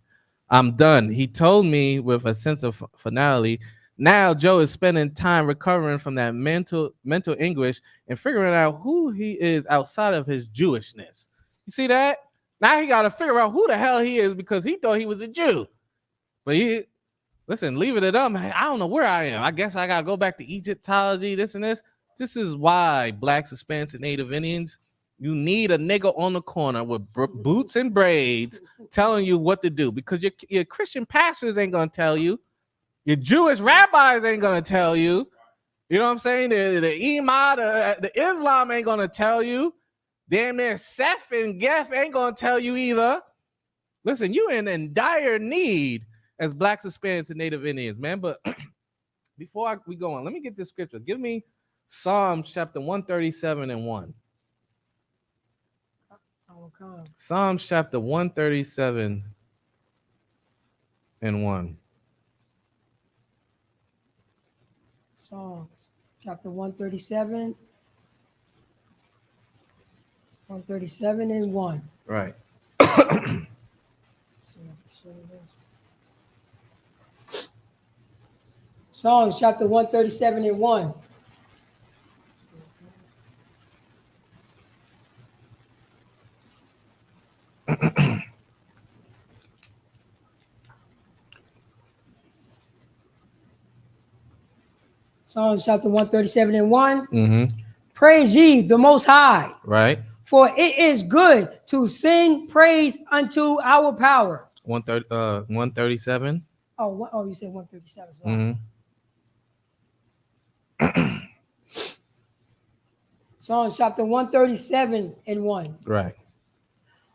I'm done. He told me with a sense of finality. Now Joe is spending time recovering from that mental anguish and figuring out who he is outside of his Jewishness. You see that? Now he got to figure out who the hell he is because he thought he was a Jew. But listen, leave it at them. I don't know where I am. I guess I got to go back to Egyptology, this and this. This is why Blacks, Hispanics, and Native Indians, you need a nigga on the corner with boots and braids telling you what to do, because your Christian pastors ain't going to tell you. Your Jewish rabbis ain't going to tell you. You know what I'm saying? The Imam, the Islam ain't going to tell you. Damn near Seth and Geth ain't going to tell you either. Listen, you in dire need as Blacks, Hispanics, and Native Indians, man. But before we go on, let me get this scripture. Give me Psalms chapter 137 and 1. Psalms chapter 137 and 1. Psalms chapter 137. 137 and 1. Right. Psalms chapter 137 and 1. Psalms chapter 137 and 1. Mm-hmm. Praise ye the Most High. Right. For it is good to sing praise unto our power. 137. Oh, you said 137. Mm-hmm. Psalms chapter 137 and 1. Right.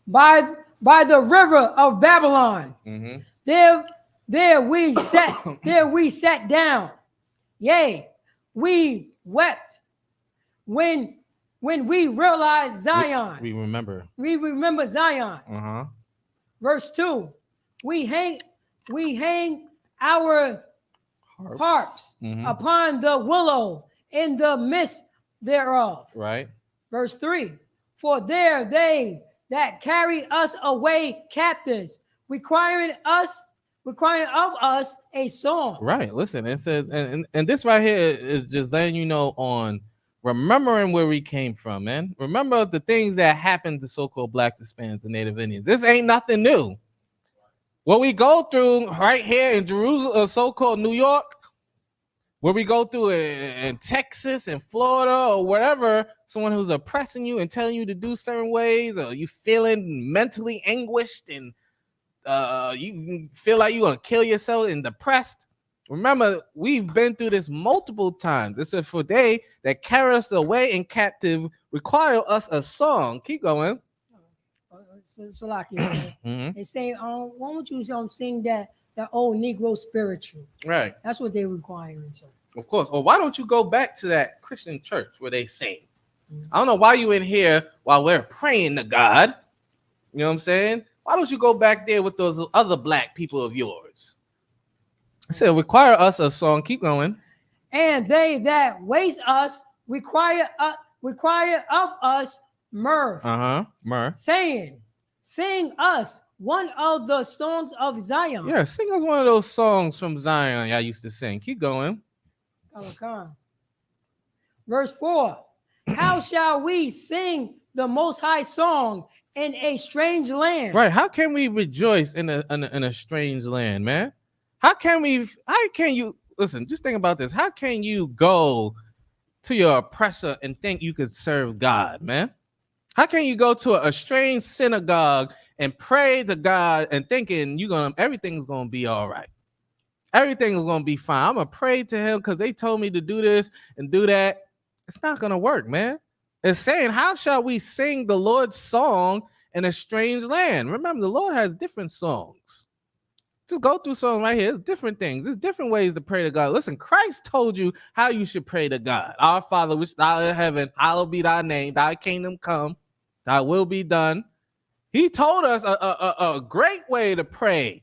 By the river of Babylon, Mm-hmm. there we sat down. Yea, we wept when we realized Zion. We remember. We remember Zion. Uh-huh. Verse 2. We hang our harps Mm-hmm. upon the willow in the midst thereof. Right. Verse 3. For there they that carry us away captives, requiring of us a song. Right. Listen, it says, and this right here is just letting you know on remembering where we came from, man. Remember the things that happened to so-called Blacks, Hispanics, and Native Indians. This ain't nothing new. What we go through right here in Jerusalem, so-called New York, where we go through in Texas and Florida or wherever, someone who's oppressing you and telling you to do certain ways, or you feeling mentally anguished and you feel like you're gonna kill yourself and depressed. Remember, we've been through this multiple times. This is for they that carry us away in captive, require us a song. Keep going. Salakia. Mm-hmm. They say, why don't you sing that old Negro spiritual? Right. That's what they're requiring. So. Of course. Or why don't you go back to that Christian church where they sing? I don't know why you in here while we're praying to God. You know what I'm saying? Why don't you go back there with those other black people of yours? I said, require us a song. Keep going. And they that waste us require of us mirth. Mirth. Saying, sing us one of the songs of Zion. Yeah, sing us one of those songs from Zion I used to sing. Keep going. Verse 4. How shall we sing the Most High song in a strange land? Right. How can we rejoice in a strange land, man? How can you listen? Just think about this. How can you go to your oppressor and think you could serve God, man? How can you go to a strange synagogue and pray to God and thinking everything's gonna be all right? Everything's gonna be fine. I'm gonna pray to him because they told me to do this and do that. It's not gonna work, man. It's saying, how shall we sing the Lord's song in a strange land? Remember, the Lord has different songs. Just go through some right here. There's different things. There's different ways to pray to God. Listen, Christ told you how you should pray to God. Our Father, which art in heaven, hallowed be thy name. Thy kingdom come. Thy will be done. He told us a great way to pray.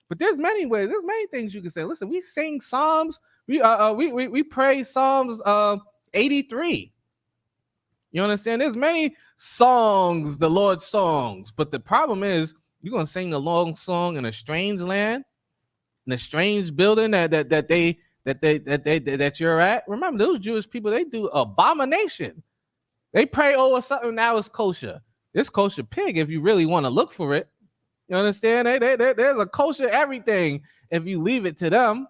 But there's many ways. There's many things you can say. Listen, we sing Psalms. We pray Psalms 83. You understand? There's many songs, the Lord's songs. But the problem is, you're gonna sing a long song in a strange land, in a strange building that you're at. Remember, those Jewish people, they do abomination. They pray over something that was kosher. It's kosher pig if you really want to look for it. You understand? There's a kosher everything if you leave it to them.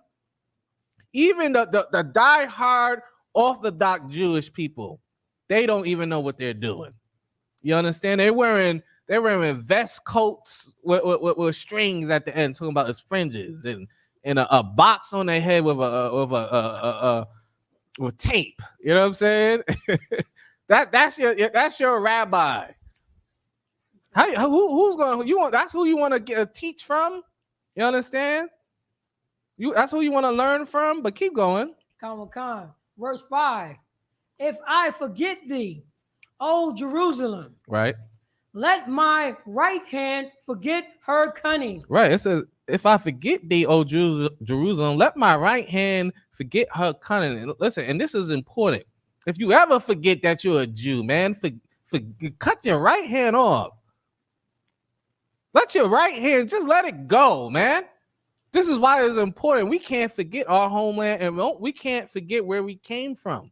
Even the die-hard Orthodox Jewish people, they don't even know what they're doing. You understand? They're wearing vest coats with strings at the end, talking about his fringes and a box on their head with tape. You know what I'm saying? that's your rabbi. Who's going? You want? That's who you want to teach from. You understand? That's who you want to learn from. But keep going. Verse 5. If I forget thee, O Jerusalem, right? Let my right hand forget her cunning. Right. It says, if I forget thee, O Jerusalem, let my right hand forget her cunning. And listen, and this is important. If you ever forget that you're a Jew, man, cut your right hand off. Let your right hand, just let it go, man. This is why it's important. We can't forget our homeland, and we can't forget where we came from.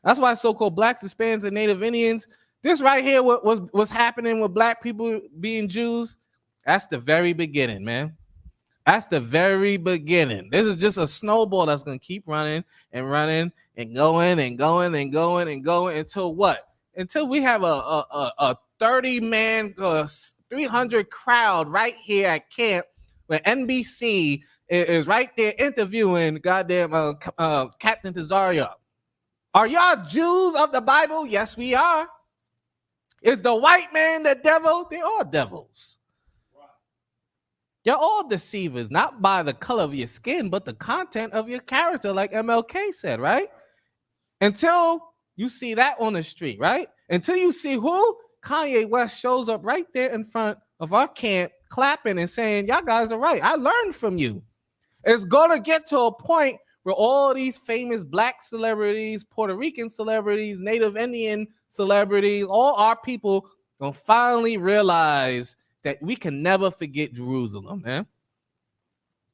That's why so-called blacks, Hispanics, and Native Indians, this right here, what was happening with black people being Jews, that's the very beginning, man. That's the very beginning. This is just a snowball that's going to keep running and running and going and going and going and going until what? Until we have a 30-man, 300 crowd right here at camp where NBC is right there interviewing goddamn Captain Tazaria. Are y'all Jews of the Bible? Yes, we are. Is the white man the devil? They're all devils. You're all deceivers, not by the color of your skin, but the content of your character, like MLK said, right? Until you see that on the street, right? Until you see who? Kanye West shows up right there in front of our camp, clapping and saying, y'all guys are right. I learned from you. It's going to get to a point where all these famous black celebrities, Puerto Rican celebrities, Native Indian celebrities, all our people gonna finally realize that we can never forget Jerusalem, man.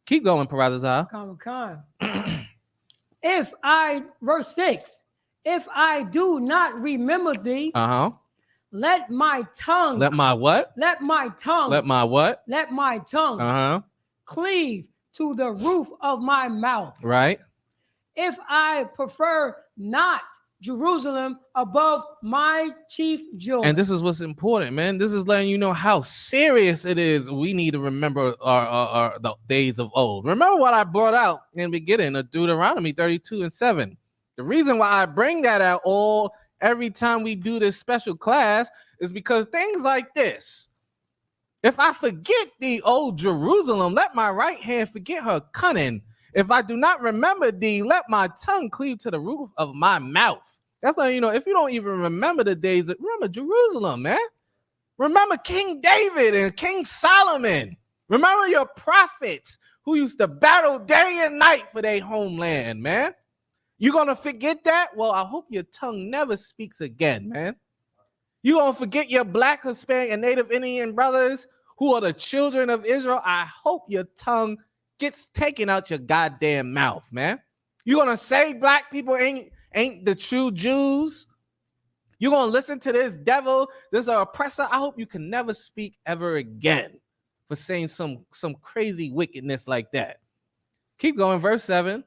Keep going, Parazazar. Verse 6, if I do not remember thee, let my tongue. Let my what? Let my tongue. Let my what? Let my tongue. Cleave to the roof of my mouth. Right. If I prefer not Jerusalem above my chief joy. And this is what's important, man. This is letting you know how serious it is. We need to remember our the days of old. Remember what I brought out in the beginning of Deuteronomy 32:7. The reason why I bring that out every time we do this special class is because things like this. If I forget thee, O Jerusalem, let my right hand forget her cunning. If I do not remember thee, let my tongue cleave to the roof of my mouth. That's how you know, if you don't even remember the days, remember Jerusalem, man. Remember King David and King Solomon. Remember your prophets who used to battle day and night for their homeland, man. You gonna forget that? Well, I hope your tongue never speaks again, man. You gonna forget your black, Hispanic, and Native Indian brothers who are the children of Israel? I hope your tongue gets taken out your goddamn mouth, man. You gonna say black people ain't the true Jews? You gonna listen to this devil, this oppressor? I hope you can never speak ever again for saying some crazy wickedness like that. Keep going, verse 7.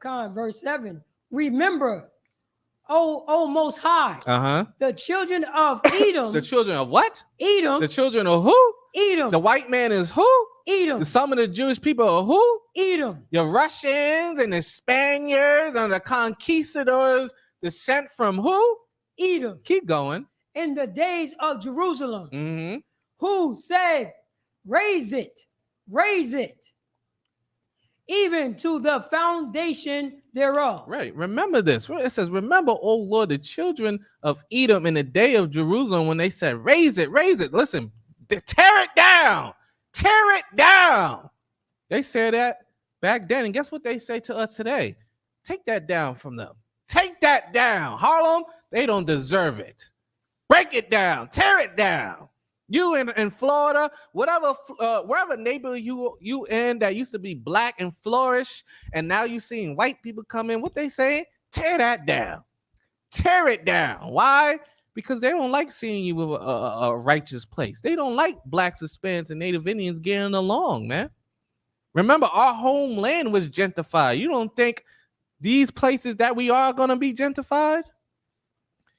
Verse 7. Remember, O Most High, the children of Edom. The children of what? Edom. The children of who? Edom. The white man is who? Edom. Some of the Jewish people are who? Edom. The Russians and the Spaniards and the conquistadors descent from who? Edom. Keep going. In the days of Jerusalem, who said, raise it, raise it, even to the foundation thereof. Right. Remember this. It says, remember, O Lord, the children of Edom in the day of Jerusalem when they said, raise it, raise it. Listen, tear it down. Tear it down. They said that back then. And guess what they say to us today? Take that down from them. Take that down. Harlem, they don't deserve it. Break it down. Tear it down. You in Florida, whatever, wherever neighborhood you in that used to be black and flourish, and now you seeing white people come in, what they saying? Tear that down. Tear it down. Why? Because they don't like seeing you with a righteous place. They don't like blacks, Hispanics, and Native Indians getting along, man. Remember, our homeland was gentrified. You don't think these places that we are going to be gentrified?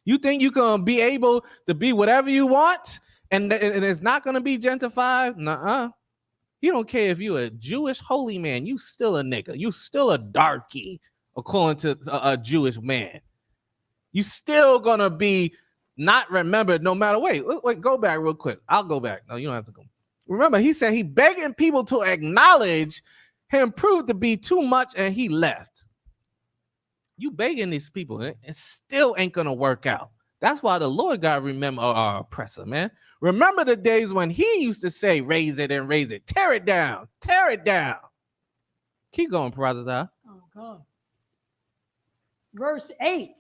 You think you're going to be able to be whatever you want? And it's not going to be gentrified? Nuh-uh. You don't care if you're a Jewish holy man. You still a nigga. You still a darky, according to a Jewish man. You still going to be not remembered no matter. Wait, go back real quick. I'll go back. No, you don't have to go. Remember, he said he begging people to acknowledge him proved to be too much and he left. You begging these people, it still ain't going to work out. That's why the Lord got to remember our oppressor, man. Remember the days when he used to say, raise it and raise it. Tear it down. Tear it down. Keep going, Parazazah. Oh, God. Verse 8.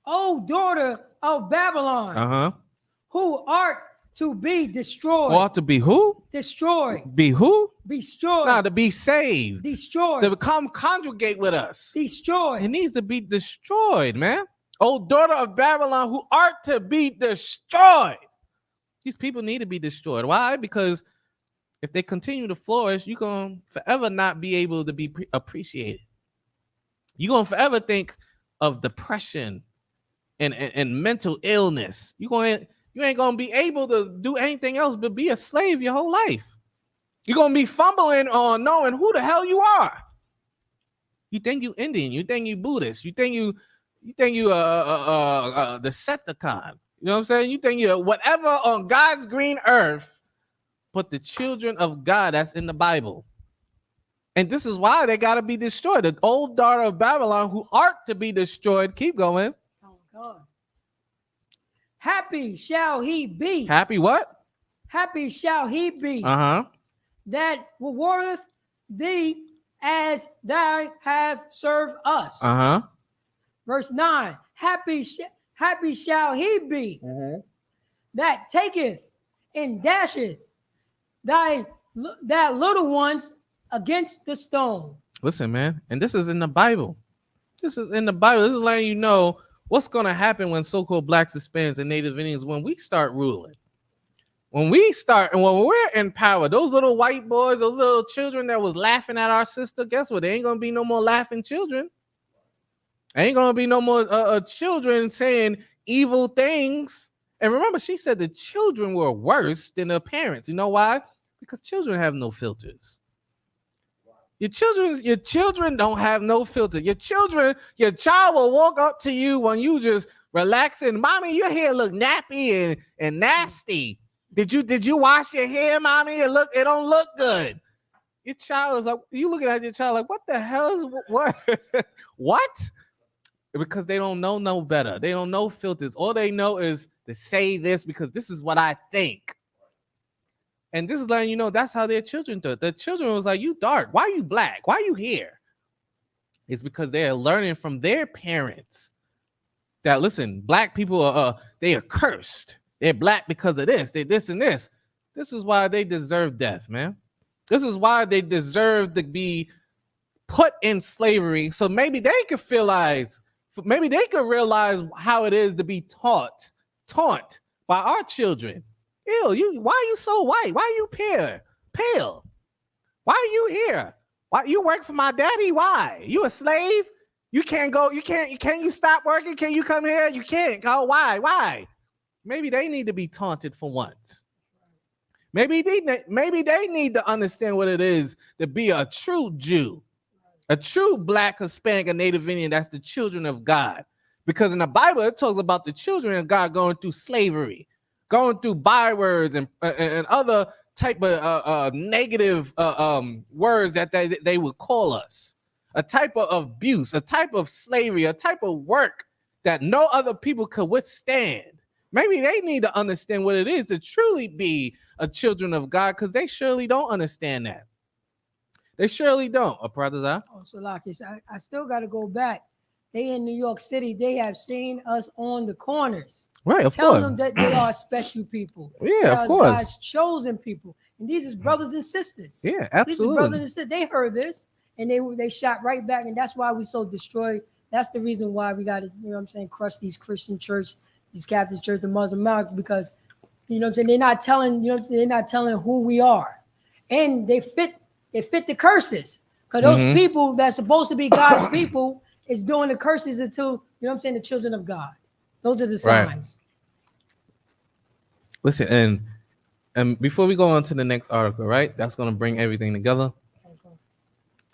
O daughter of Babylon, who art to be destroyed. Ought to be who? Destroyed. Be who? Destroyed. Now, to be saved. Destroyed. To come congregate with us. Destroyed. It needs to be destroyed, man. O daughter of Babylon, who art to be destroyed. These people need to be destroyed. Why? Because if they continue to flourish, you're going to forever not be able to be appreciated. You're going to forever think of depression and mental illness. You ain't going to be able to do anything else but be a slave your whole life. You're going to be fumbling on knowing who the hell you are. You think you Indian. You think you Buddhist. You think you the Decepticon. You know what I'm saying? You think you're whatever on God's green earth, but the children of God that's in the Bible. And this is why they got to be destroyed. The old daughter of Babylon who art to be destroyed. Keep going. Oh, God. Happy shall he be. Happy what? Happy shall he be. That rewardeth thee as thou have served us. Verse 9. Happy shall he be that taketh and dasheth that little ones against the stone. Listen, man, and this is in the Bible. This is in the Bible. This is letting you know what's going to happen when so-called blacks, Hispanics, and Native Indians, when we start ruling. When we're in power, those little white boys, those little children that was laughing at our sister, guess what? There ain't going to be no more laughing children. Ain't gonna be no more children saying evil things. And remember, she said the children were worse than the parents. You know why? Because children have no filters. Your children don't have no filter. Your child will walk up to you when you just relaxing. Mommy, your hair look nappy and nasty. Did you wash your hair, mommy? It don't look good. Your child is like, you looking at your child like, what the hell is what? What? Because they don't know no better. They don't know filters. All they know is to say this because this is what I think. And this is letting you know that's how their children do it. The children was like, you dark. Why you black? Why you here? It's because they're learning from their parents that, listen, black people they are cursed. They're black because of this. They this and this. This is why they deserve death, man. This is why they deserve to be put in slavery. So maybe they could realize how it is to be taunt by our children. Ew, why are you so white? Why are you pale? Why are you here? Why you work for my daddy? Why? You a slave? You can't go, can you stop working? Can you come here? You can't go. Why? Maybe they need to be taunted for once. Maybe they need to understand what it is to be a true Jew. A true black, Hispanic, and Native Indian, that's the children of God. Because in the Bible, it talks about the children of God going through slavery, going through bywords and other type of negative words that they would call us, a type of abuse, a type of slavery, a type of work that no other people could withstand. Maybe they need to understand what it is to truly be a children of God, because they surely don't understand that. They surely don't. Brothers, Oh, Salakis, I still got to go back. They in New York City, they have seen us on the corners. right? Of Tell course. them that they are special people. Yeah, They of are course. God's chosen people. And these is brothers and sisters. Yeah, These is brothers absolutely. and sisters. They heard this and they shot right back. And that's why we so destroyed. That's the reason why we got to, you know what I'm saying, crush these Christian church, these Catholic church, the Muslim mouths, because, you know what I'm saying, they're not telling, you know what I'm saying, they're not telling who we are. And they fit the curses. Because those Mhm. people that's supposed to be God's people is doing the curses into, you know what I'm saying, the children of God. Those are the Right. signs. Listen, and before we go on to the next article, right? That's going to bring everything together.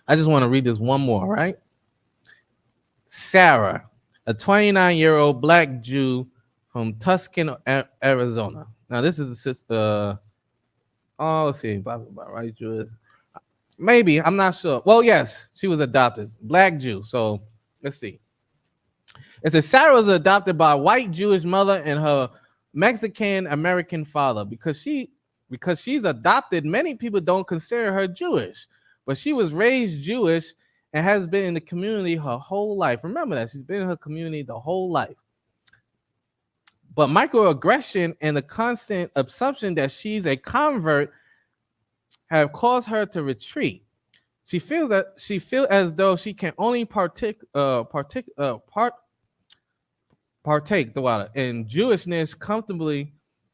I just want to read this one more, right? Sarah, a 29-year-old black Jew from Tucson, Arizona. Now, this is a sister. Let's see, right? Jewish. Maybe, I'm not sure. Well, yes, she was adopted, black Jew. So let's see. It says Sarah was adopted by a white Jewish mother and her Mexican American father. Because she's adopted, many people don't consider her Jewish, but she was raised Jewish and has been in the community her whole life. Remember that she's been in her community the whole life. But microaggression and the constant assumption that she's a convert have caused her to retreat. She feels as though she can only partake throughout in Jewishness comfortably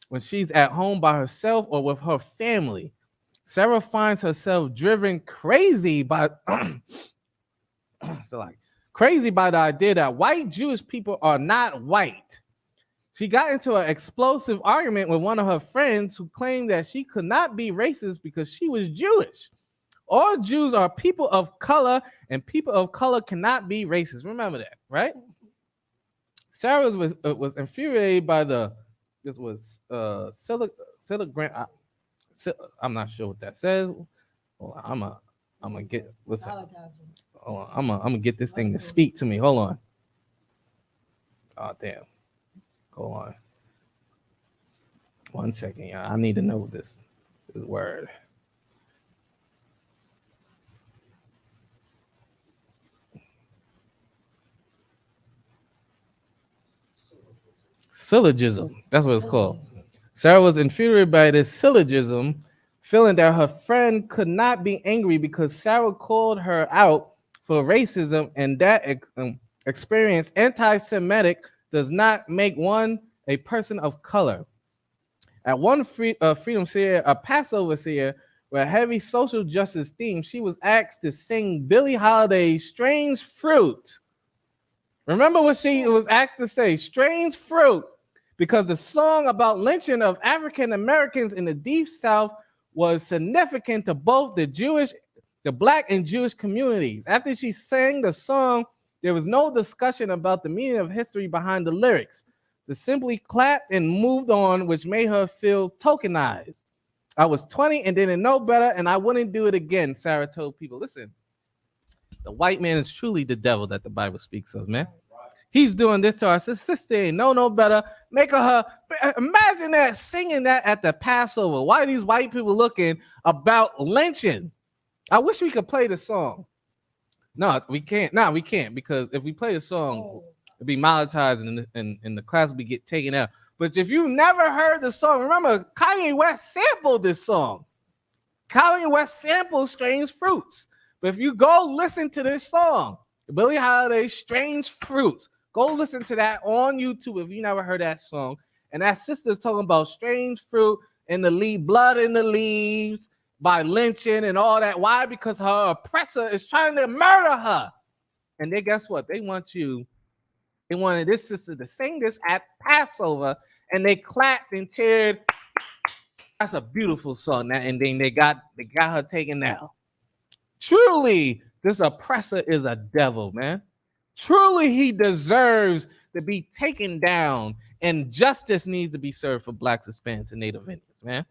when she's at home by herself or with her family. Sarah finds herself driven crazy by crazy by the idea that white Jewish people are not white. She got into an explosive argument with one of her friends who claimed that she could not be racist because she was Jewish. All Jews are people of color, and people of color cannot be racist. Remember that, right? Sarah was infuriated by this was Grant. I'm not sure what that says. Well, I'm gonna get listen. I'm gonna get this thing to speak to me. Hold on. Oh damn. Go on. 1 second, y'all. I need to know this word. Syllogism. That's what it's called. Sarah was infuriated by this syllogism, feeling that her friend could not be angry because Sarah called her out for racism, and that experience anti-Semitic does not make one a person of color. At one Freedom Seer, a Passover seer, with a heavy social justice theme, she was asked to sing Billie Holiday's "Strange Fruit." Remember what she was asked to say, "Strange Fruit," because the song about lynching of African Americans in the Deep South was significant to both the black and Jewish communities. After she sang the song, there was no discussion about the meaning of history behind the lyrics. They simply clapped and moved on, which made her feel tokenized. I was 20 and didn't know better, and I wouldn't do it again, Sarah told people. Listen, the white man is truly the devil that the Bible speaks of, man. He's doing this to our sister, ain't no better. Making her, imagine that, singing that at the Passover. Why are these white people looking about lynching? I wish we could play the song. No, we can't. No, we can't, because if we play the song, it'd be monetized and the class would get taken out. But if you never heard the song, remember, Kanye West sampled this song. Kanye West sampled Strange Fruits. But if you go listen to this song, Billie Holiday's Strange Fruits, go listen to that on YouTube if you never heard that song. And that sister's talking about strange fruit in the leaf, blood in the leaves, by lynching and all that. Why? Because her oppressor is trying to murder her. And then guess what? They wanted this sister to sing this at Passover, and they clapped and cheered. That's a beautiful song. And then they got her taken down. Truly, this oppressor is a devil, man. Truly, he deserves to be taken down, and justice needs to be served for Blacks, Hispanics, and Native Indians, man.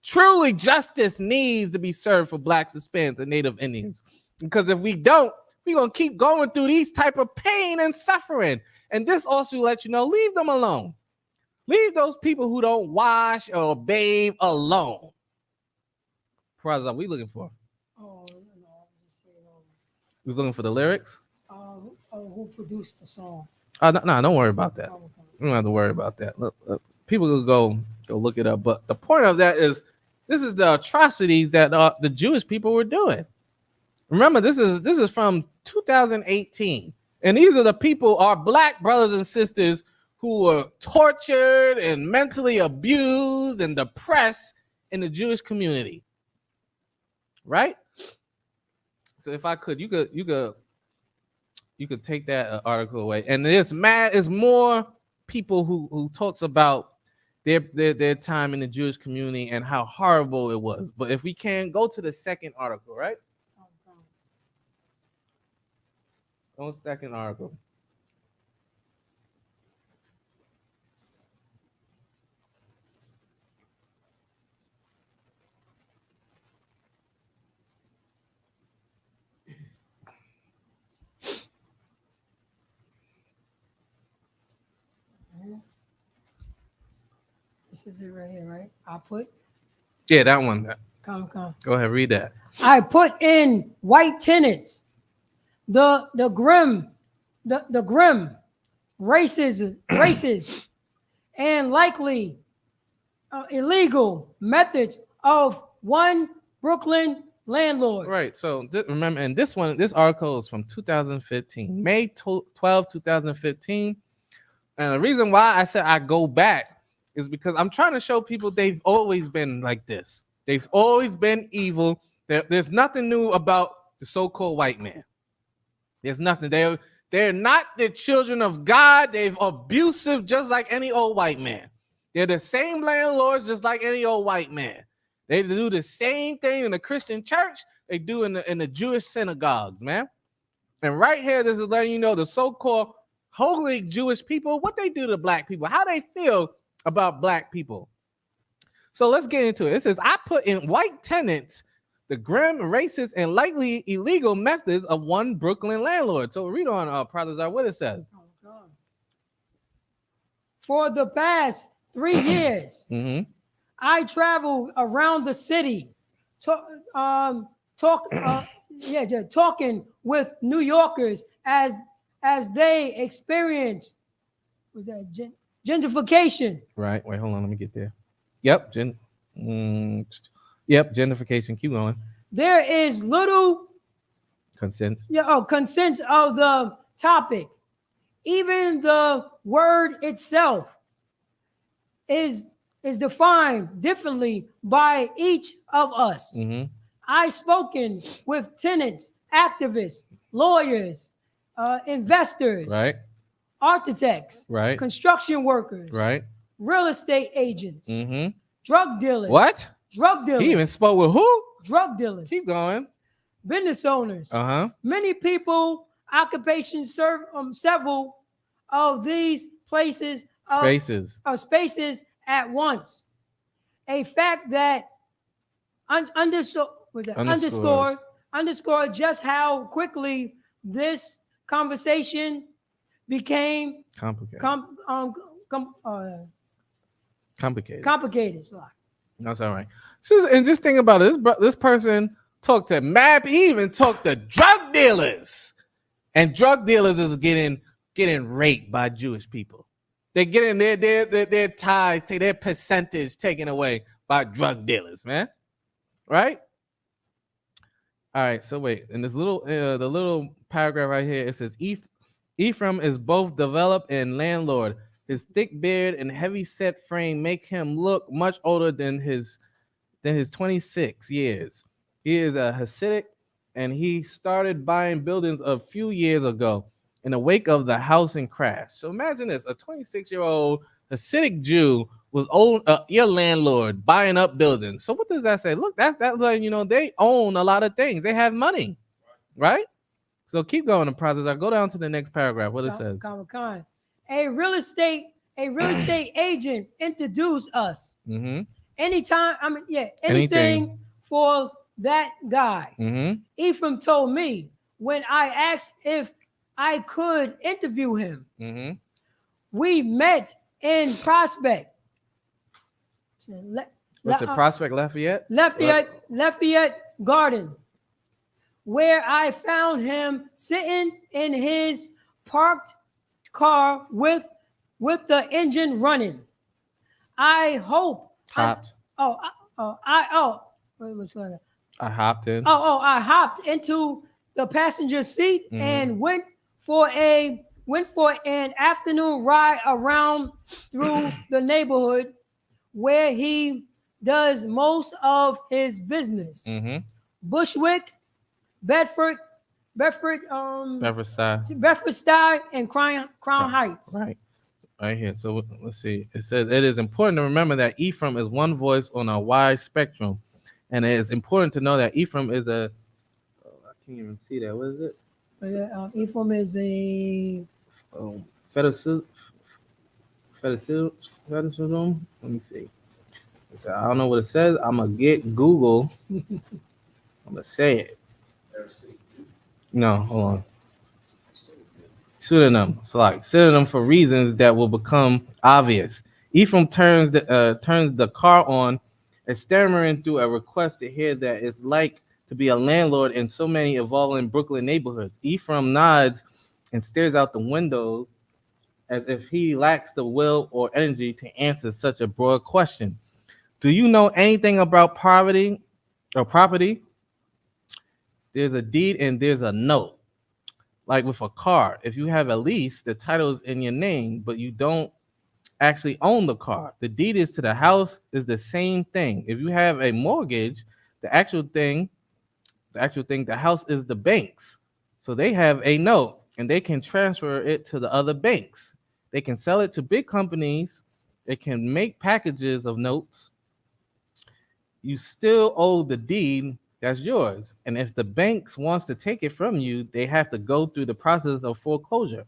Truly, justice needs to be served for Blacks, Hispanics, and Native Indians. Because if we don't, we're going to keep going through these type of pain and suffering. And this also lets you know, leave them alone. Leave those people who don't wash or bathe alone. What are we looking for? Oh, no, just say, We was looking for the lyrics? who produced the song? No, don't worry about that. Oh, okay. We don't have to worry about that. Look, people will go look it up. But the point of that is, this is the atrocities that the Jewish people were doing. Remember, this is from 2018, and these are the people, our Black brothers and sisters, who were tortured and mentally abused and depressed in the Jewish community. Right? So if I could, you could take that article away. And it's more people who talks about their time in the Jewish community and how horrible it was. But if we can go to the second article, right? Go to the second article. This is it right here, right? I put. Yeah, that one. Come. Go ahead, read that. I put in white tenants, the grim racist, and likely illegal methods of one Brooklyn landlord. Right. So remember, and this article is from 2015, May 12, 2015. And the reason why I said I go back is because I'm trying to show people they've always been like this. They've always been evil. There's nothing new about the so-called white man. There's nothing. They're not the children of God. They're abusive just like any old white man. They're the same landlords just like any old white man. They do the same thing in the Christian church they do in the Jewish synagogues, man. And right here, this is letting you know the so-called holy Jewish people, what they do to Black people, how they feel about Black people. So let's get into it. It says, I put in white tenants, the grim, racist, and likely illegal methods of one Brooklyn landlord. So read on, Prazazar, what it says. For the past 3 years, I traveled around the city, talking with New Yorkers as they experience gentrification. Right. Wait, hold on. Let me get there. Yep. Gentrification. Keep going. There is little consensus. Consensus of the topic. Even the word itself is defined differently by each of us. I've spoken with tenants, activists, lawyers, investors, right, architects, right, construction workers, right, real estate agents, drug dealers. What? Drug dealers. He even spoke with who? Drug dealers. Keep going. Business owners. Many people, occupations serve several of these places. Spaces at once. A fact that underscore just how quickly this conversation became complicated. That's all right. And just think about it. This person talked to MAP. He even talked to drug dealers, and drug dealers is getting raped by Jewish people. They're getting their ties, their percentage taken away by drug dealers, man. Right? All right. So wait, in this little the little paragraph right here, it says Ephraim is both developed and landlord. His thick beard and heavy set frame make him look much older than his 26 years. He is a Hasidic, and he started buying buildings a few years ago in the wake of the housing crash. So imagine this: a 26-year-old Hasidic Jew was your landlord buying up buildings. So what does that say? Look, that's like, they own a lot of things. They have money, right? So keep going in process. I go down to the next paragraph. What it says? A real estate agent introduced us anytime, I mean, yeah, Anything. anything for that guy. Mm-hmm. Ephraim told me when I asked if I could interview him, Mm-hmm. we met in Prospect. What's it, Prospect Lafayette? Lafayette Garden, where I found him sitting in his parked car with the engine running. I hope. Hopped. What was that? I hopped in. I hopped into the passenger seat and went for an afternoon ride around through the neighborhood where he does most of his business. Mm-hmm. Bushwick, Bedford, Bedford side. and Crown Heights. Right here. So let's see. It says it is important to remember that Ephraim is one voice on a wide spectrum, and it is important to know that Ephraim is a. Oh, I can't even see that. What is it? Ephraim is a Fetichism. Let me see. I don't know what it says. I'm gonna get Google. I'm gonna say it. No, hold on. Pseudonym. So like pseudonym for reasons that will become obvious. Ephraim turns the car on, stammering through a request to hear that it's like to be a landlord in so many evolving Brooklyn neighborhoods. Ephraim nods and stares out the window as if he lacks the will or energy to answer such a broad question. Do you know anything about poverty or property? There's a deed and there's a note. Like with a car, if you have a lease, the title is in your name, but you don't actually own the car. The deed is to the house is the same thing. If you have a mortgage, the actual thing, the house is the bank's. So they have a note and they can transfer it to the other banks. They can sell it to big companies. They can make packages of notes. You still owe the deed that's yours. And if the banks wants to take it from you, they have to go through the process of foreclosure.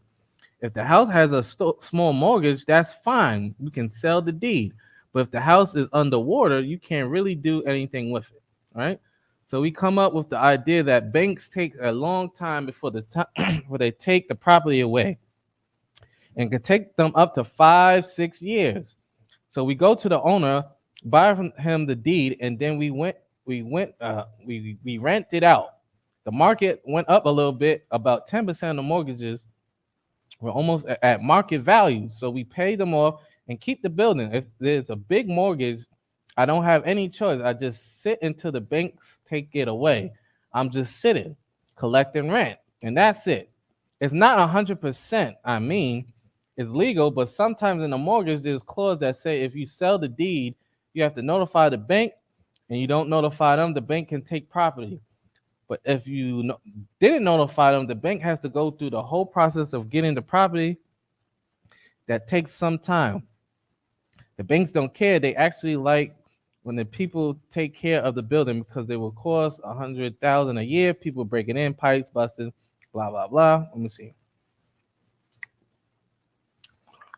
If the house has a small mortgage, that's fine. You can sell the deed. But if the house is underwater, you can't really do anything with it, right? So we come up with the idea that banks take a long time before where they take the property away, and can take them up to 5-6 years. So we go to the owner, buy from him the deed, and then we rent it out. The market went up a little bit. About 10% of the mortgages were almost at market value. So we pay them off and keep the building. If there's a big mortgage, I don't have any choice. I just sit until the banks take it away. I'm just sitting, collecting rent, and that's it. It's not 100%. I mean, it's legal, but sometimes in the mortgage, there's clause that say if you sell the deed, you have to notify the bank, and you don't notify them, the bank can take property. But if you didn't notify them, the bank has to go through the whole process of getting the property. That takes some time. The banks don't care. They actually like when the people take care of the building because they will cost $100,000 a year. People breaking in, pipes busting, blah blah blah. Let me see.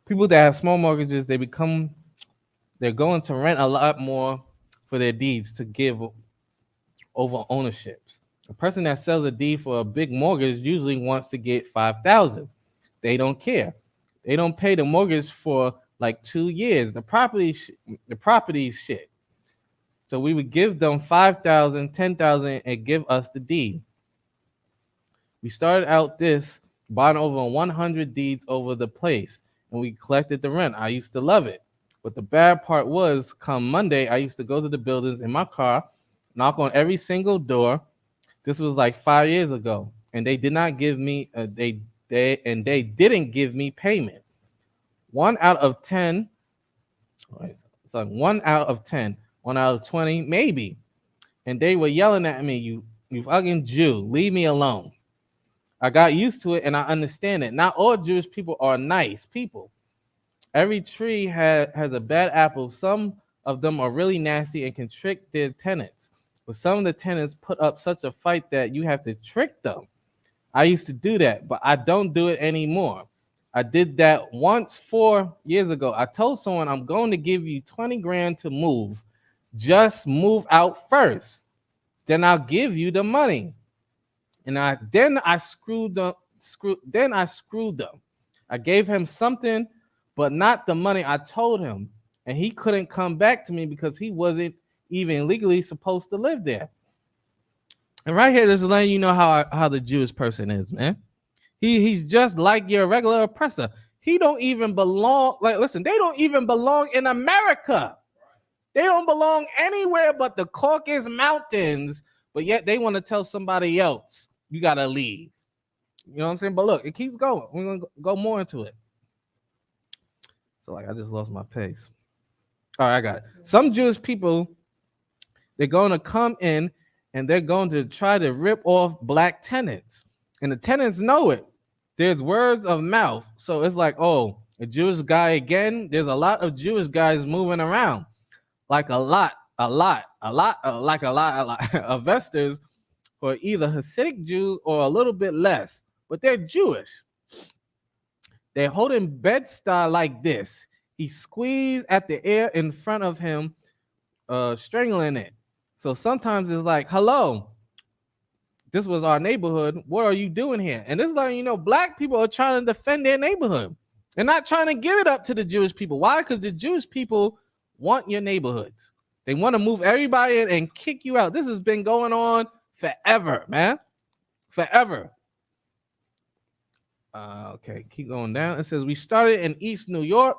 People that have small mortgages, they're going to rent a lot more for their deeds to give over ownerships. A person that sells a deed for a big mortgage usually wants to get $5,000. They don't care. They don't pay the mortgage for like 2 years. The property is shit. So we would give them $5,000, $10,000, and give us the deed. We started out this buying over 100 deeds over the place, and we collected the rent. I used to love it. But the bad part was, come Monday, I used to go to the buildings in my car, knock on every single door. This was like 5 years ago, and they did not give me they didn't give me payment. 1 out of 10, so 1 out of 10, 1 out of 20, maybe. And they were yelling at me, you fucking Jew, leave me alone. I got used to it and I understand it. Not all Jewish people are nice people. Every tree has a bad apple. Some of them are really nasty and can trick their tenants. But some of the tenants put up such a fight that you have to trick them. I used to do that, but I don't do it anymore. I did that once 4 years ago. I told someone I'm going to give you 20 grand to move. Just move out first. Then I'll give you the money. And I screwed them. Then I screwed them. I gave him something, but not the money I told him. And he couldn't come back to me because he wasn't even legally supposed to live there. And right here, this is letting you know how the Jewish person is, man. He's just like your regular oppressor. He don't even belong. Like, listen, they don't even belong in America. They don't belong anywhere but the Caucasus Mountains. But yet they want to tell somebody else, you gotta leave. You know what I'm saying? But look, it keeps going. We're gonna go more into it. So like I just lost my pace. All right, I got it. Some Jewish people, they're going to come in and they're going to try to rip off black tenants. And the tenants know it. There's words of mouth. So it's like, oh, a Jewish guy again. There's a lot of Jewish guys moving around. Like a lot of investors who are either Hasidic Jews or a little bit less, but they're Jewish. They're holding Bed-Stuy like this. He squeezed at the air in front of him, strangling it. So sometimes it's like, hello, this was our neighborhood. What are you doing here? And this is like, black people are trying to defend their neighborhood. They're not trying to give it up to the Jewish people. Why? Because the Jewish people want your neighborhoods. They want to move everybody in and kick you out. This has been going on forever, man. Forever. Okay, keep going down. It says we started in East New York.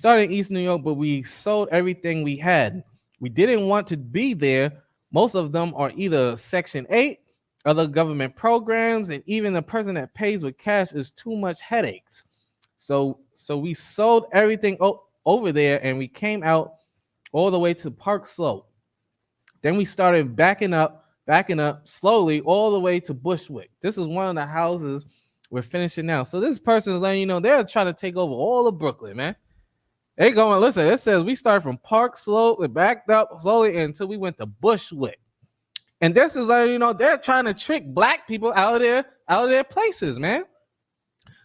But we sold everything we had. We didn't want to be there. Most of them are either Section 8, other government programs, and even the person that pays with cash is too much headaches. So we sold everything over there, and we came out all the way to Park Slope. Then we started backing up slowly all the way to Bushwick. This is one of the houses we're finishing now. So this person is letting they're trying to take over all of Brooklyn, man. They going, listen, it says we started from Park Slope and backed up slowly until we went to Bushwick. And this is like, they're trying to trick black people out of their places, man.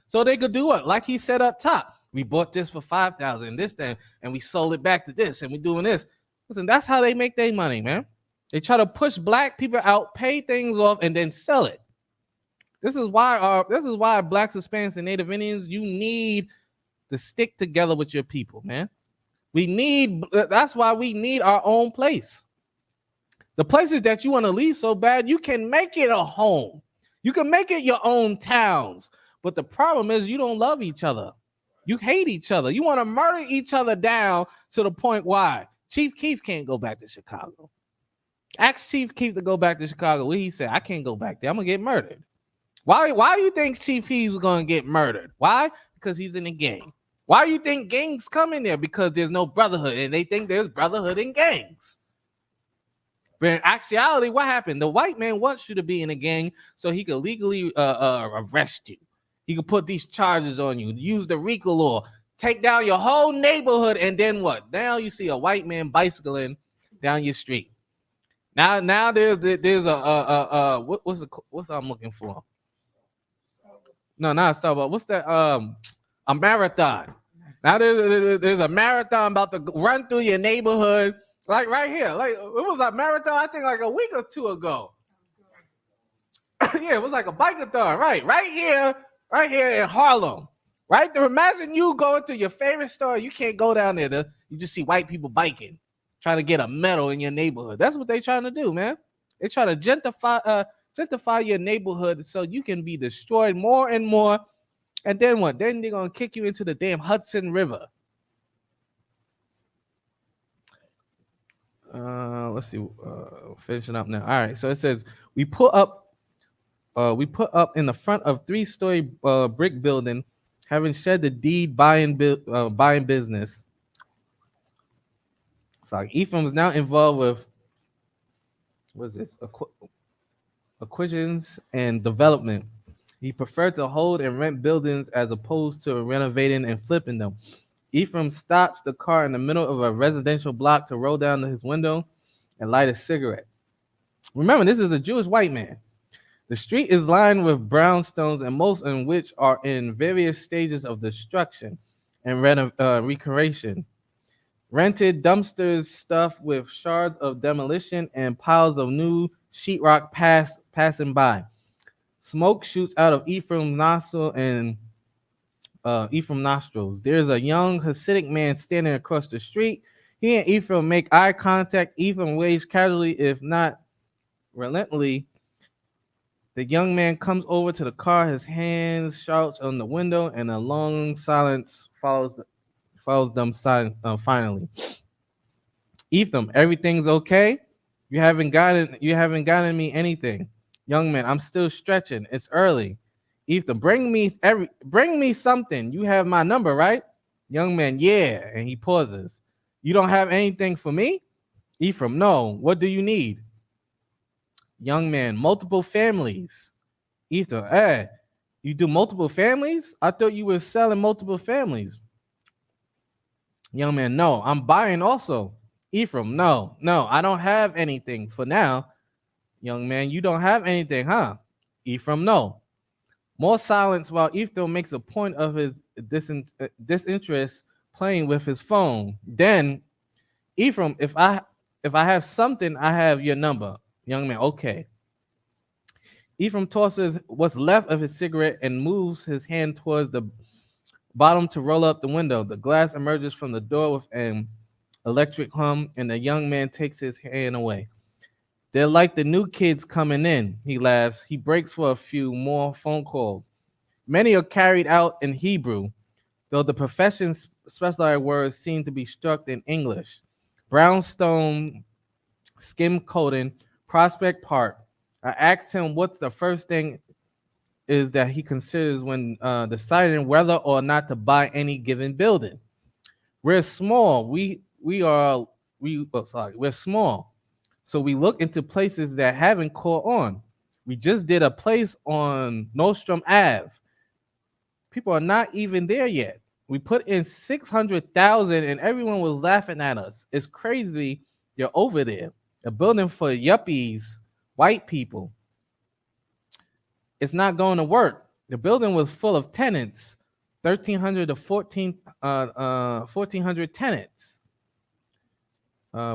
So they could do what? Like he said up top. We bought this for $5,000, this, then, and we sold it back to this, and we're doing this. Listen, that's how they make their money, man. They try to push black people out, pay things off, and then sell it. This is why blacks, Hispanics, and Native Indians, you need to stick together with your people, man. That's why we need our own place. The places that you want to leave so bad, you can make it a home. You can make it your own towns. But the problem is you don't love each other. You hate each other. You want to murder each other down to the point why Chief Keef can't go back to Chicago. Ask Chief Keef to go back to Chicago. What he said, I can't go back there. I'm going to get murdered. Why do you think Chief Keef was going to get murdered? Why? Because he's in a gang. Why do you think gangs come in there? Because there's no brotherhood, and they think there's brotherhood in gangs. But in actuality, what happened? The white man wants you to be in a gang so he could legally arrest you. He could put these charges on you, use the RICO law, take down your whole neighborhood, and then what? Now you see a white man bicycling down your street. Now there's what's I'm looking for? No, not a Starbucks. What's that? A marathon. Now there's a marathon about to run through your neighborhood, like right here. Like it was a marathon, I think, like a week or two ago. Yeah, it was like a bike-a-thon, right here in Harlem. Right there. Imagine you going to your favorite store. You can't go down there. You just see white people biking, trying to get a medal in your neighborhood. That's what they're trying to do, man. They try to gentrify your neighborhood so you can be destroyed more and more. And then what? Then they're going to kick you into the damn Hudson River. Let's see. Finishing up now. All right. So it says we put up in the front of 3-story brick building, having shed the deed buying business. So Ephraim is now involved with what's this? Acquisitions and development. He preferred to hold and rent buildings as opposed to renovating and flipping them. Ephraim stops the car in the middle of a residential block to roll down to his window and light a cigarette. Remember, this is a Jewish white man. The street is lined with brownstones, and most in which are in various stages of destruction and recreation. Rented dumpsters stuffed with shards of demolition and piles of new sheetrock passing by. Smoke shoots out of Ephraim nostrils. There's a young Hasidic man standing across the street. He and Ephraim make eye contact. Ephraim waves casually, if not relentlessly. The young man comes over to the car. His hands shouts on the window, and a long silence follows them. Finally, Ephraim, everything's okay. You haven't gotten me anything, young man. I'm still stretching. It's early. Ephraim, bring me something. You have my number, right? Young man, yeah. And he pauses. You don't have anything for me? Ephraim, no. What do you need? Young man, multiple families. Ephraim, you do multiple families? I thought you were selling multiple families. Young man, no, I'm buying also. Ephraim, no, I don't have anything for now. Young man, you don't have anything, huh? Ephraim, no. More silence while Ephraim makes a point of his disinterest playing with his phone. Then, Ephraim, if I have something, I have your number. Young man, okay. Ephraim tosses what's left of his cigarette and moves his hand towards the bottom to roll up the window. The glass emerges from the door with an electric hum, and the young man takes his hand away. They're like the new kids coming in. He laughs. He breaks for a few more phone calls. Many are carried out in Hebrew, though the profession's specialized words seem to be struck in English. Brownstone, skim coating, Prospect Park. I asked him what's the first thing is that he considers when deciding whether or not to buy any given building. We're small. We're small. So we look into places that haven't caught on. We just did a place on Nostrum Ave. People are not even there yet. We put in 600,000 and everyone was laughing at us. It's crazy you're over there. A building for yuppies, white people. It's not going to work. The building was full of tenants, 1,300 to 1,400 tenants.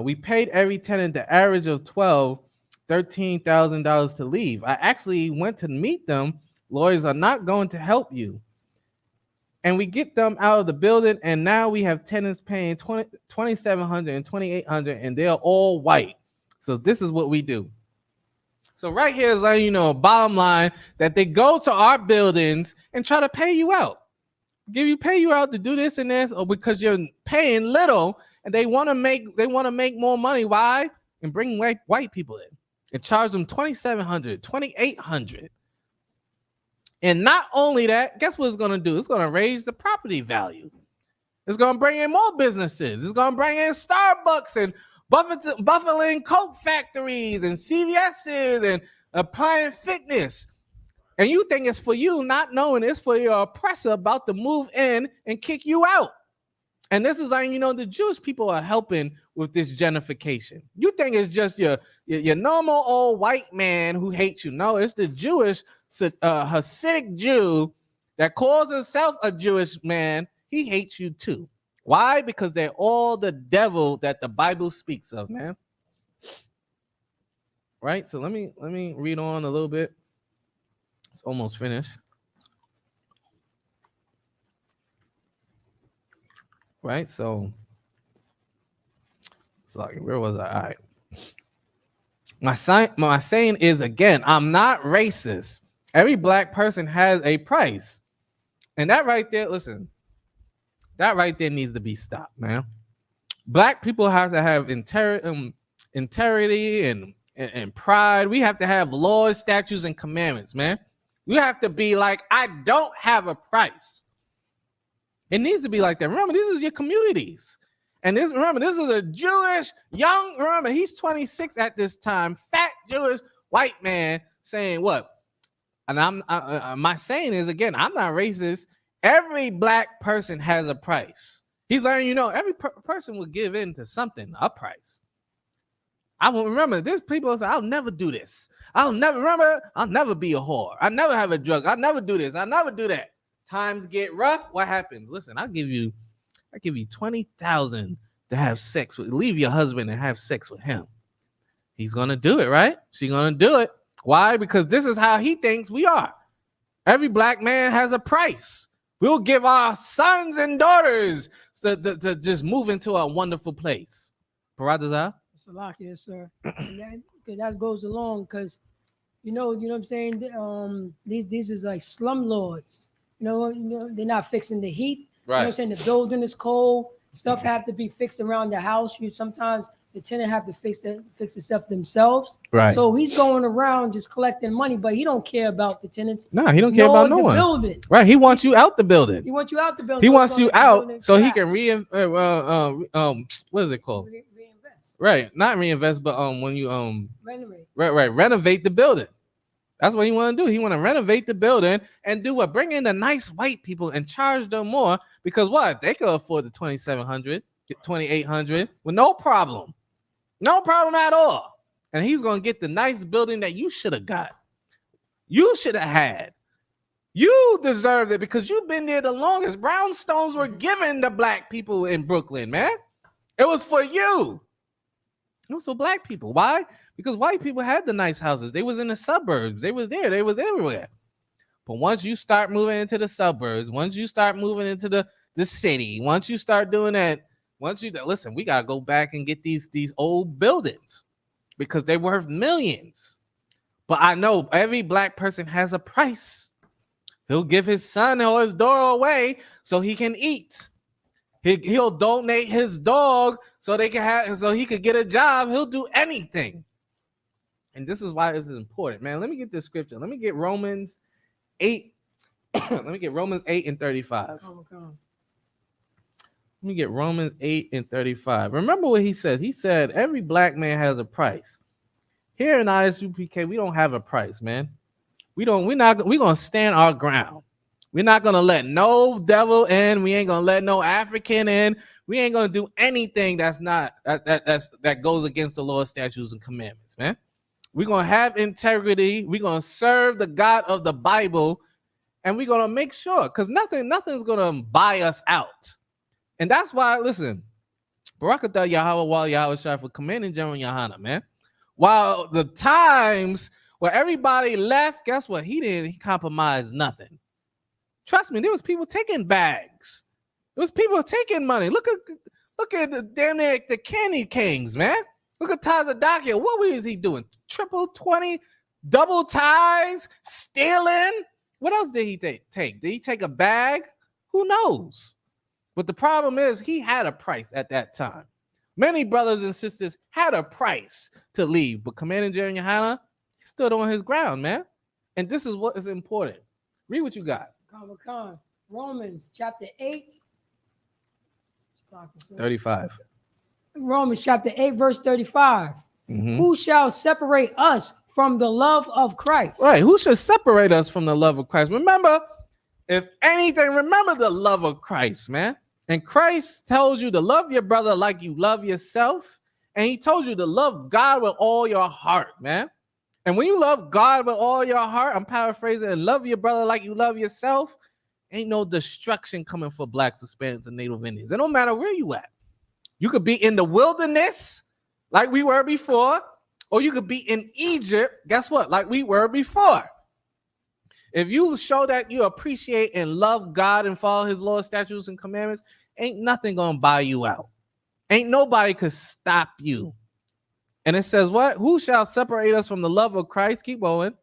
We paid every tenant the average of $13,000 to leave. I actually went to meet them. Lawyers are not going to help you. And we get them out of the building, and now we have tenants paying $2,700 and $2,800, and they're all white. So this is what we do. So right here is bottom line that they go to our buildings and try to pay you out. Pay you out to do this and this, or because you're paying little and they want to make more money. Why? And bring white people in and charge them $2,700, $2,800. And not only that, guess what it's going to do? It's going to raise the property value. It's going to bring in more businesses. It's going to bring in Starbucks and Buffalo and Coke factories and CVS's and Appliance Fitness. And you think it's for you, not knowing it's for your oppressor about to move in and kick you out. And this is the Jewish people are helping with this gentrification. You think it's just your normal old white man who hates you. No, it's the Jewish Hasidic Jew that calls himself a Jewish man. He hates you too. Why? Because they're all the devil that the Bible speaks of, man. Right? So let me read on a little bit. It's almost finished. Right? So like, where was I? All right. My saying is, again, I'm not racist. Every black person has a price. And that right there, listen, that right there needs to be stopped, man. Black people have to have integrity and pride. We have to have laws, statutes, and commandments, man. You have to be like, I don't have a price. It needs to be like that. Remember, this is your communities. And this is a Jewish remember, he's 26 at this time, fat Jewish white man saying what? And my saying is, again, I'm not racist. Every black person has a price. He's letting every person will give in to something, a price. I will remember, there's people who say, I'll never do this. I'll never be a whore. I'll never have a drug. I'll never do this. I'll never do that. Times get rough. What happens? Listen, I give you 20,000 to have sex with, leave your husband and have sex with him. He's gonna do it, right? She's gonna do it. Why? Because this is how he thinks we are. Every black man has a price. We'll give our sons and daughters to just move into a wonderful place. Paradaza? Salakia, sir. And that goes along because you know what I'm saying. These is like slumlords. You know, they're not fixing the heat. You know what I'm saying? The building is cold. Stuff have to be fixed around the house. Sometimes the tenant have to fix the stuff themselves. Right. So he's going around just collecting money, but he don't care about the tenants. No, he don't care about no one. Building. Right. He wants you out the building. He wants you out the building. He wants you out so he can what is it called? Reinvest. Right. Not reinvest, but when you Renovate. Right, renovate the building. That's what he want to do. He want to renovate the building and do what? Bring in the nice white people and charge them more because what? They could afford the 2,700, 2,800 with no problem. No problem at all. And he's going to get the nice building that you should have got. You should have had. You deserve it because you've been there the longest. Brownstones were given to black people in Brooklyn, man. It was for you. It was for black people. Why? Because white people had the nice houses. They was in the suburbs. They was there. They was everywhere. But once you start moving into the suburbs, once you start moving into the city, once you start doing that, listen, we got to go back and get these old buildings because they're worth millions. But I know every black person has a price. He'll give his son or his daughter away so he can eat. He'll donate his dog so he could get a job. He'll do anything. And this is why this is important, man. Let me get this scripture. Let me get Romans 8. Let me get Romans 8 and 35. Let me get Romans 8 and 35. Remember what he says. He said every black man has a price. Here in ISUPK, we don't have a price, man. We're gonna stand our ground. We're not gonna let no devil in. We ain't gonna let no African in. We ain't gonna do anything that goes against the law, statutes, and commandments, man. We're gonna have integrity. We're gonna serve the God of the Bible, and we're gonna make sure because nothing's gonna buy us out. And that's why, listen, Barakatah Yahweh Wal Yahweh Shai for commanding General Yohana, man. While the times where everybody left, guess what? He compromised nothing. Trust me, there was people taking bags. There was people taking money. Look at the damn near the Candy Kings, man. Look at Tazadakia. What was he doing? Triple 20, double ties, stealing. What else did he take? Did he take a bag? Who knows? But the problem is he had a price at that time. Many brothers and sisters had a price to leave, but Commander Jerry Yohana, he stood on his ground, man. And this is what is important. Read what you got. Romans chapter 8. 35. Romans chapter 8, verse 35. Mm-hmm. Who shall separate us from the love of Christ? Right. Who should separate us from the love of Christ? Remember, if anything, remember the love of Christ, man. And Christ tells you to love your brother like you love yourself. And he told you to love God with all your heart, man. And when you love God with all your heart, I'm paraphrasing, and love your brother like you love yourself, ain't no destruction coming for blacks, Hispanics, and Native Indians. It don't matter where you at. You could be in the wilderness like we were before, or you could be in Egypt, guess what? Like we were before. If you show that you appreciate and love God and follow his laws, statutes, and commandments, ain't nothing gonna buy you out. Ain't nobody could stop you. And it says what? Who shall separate us from the love of Christ? Keep going.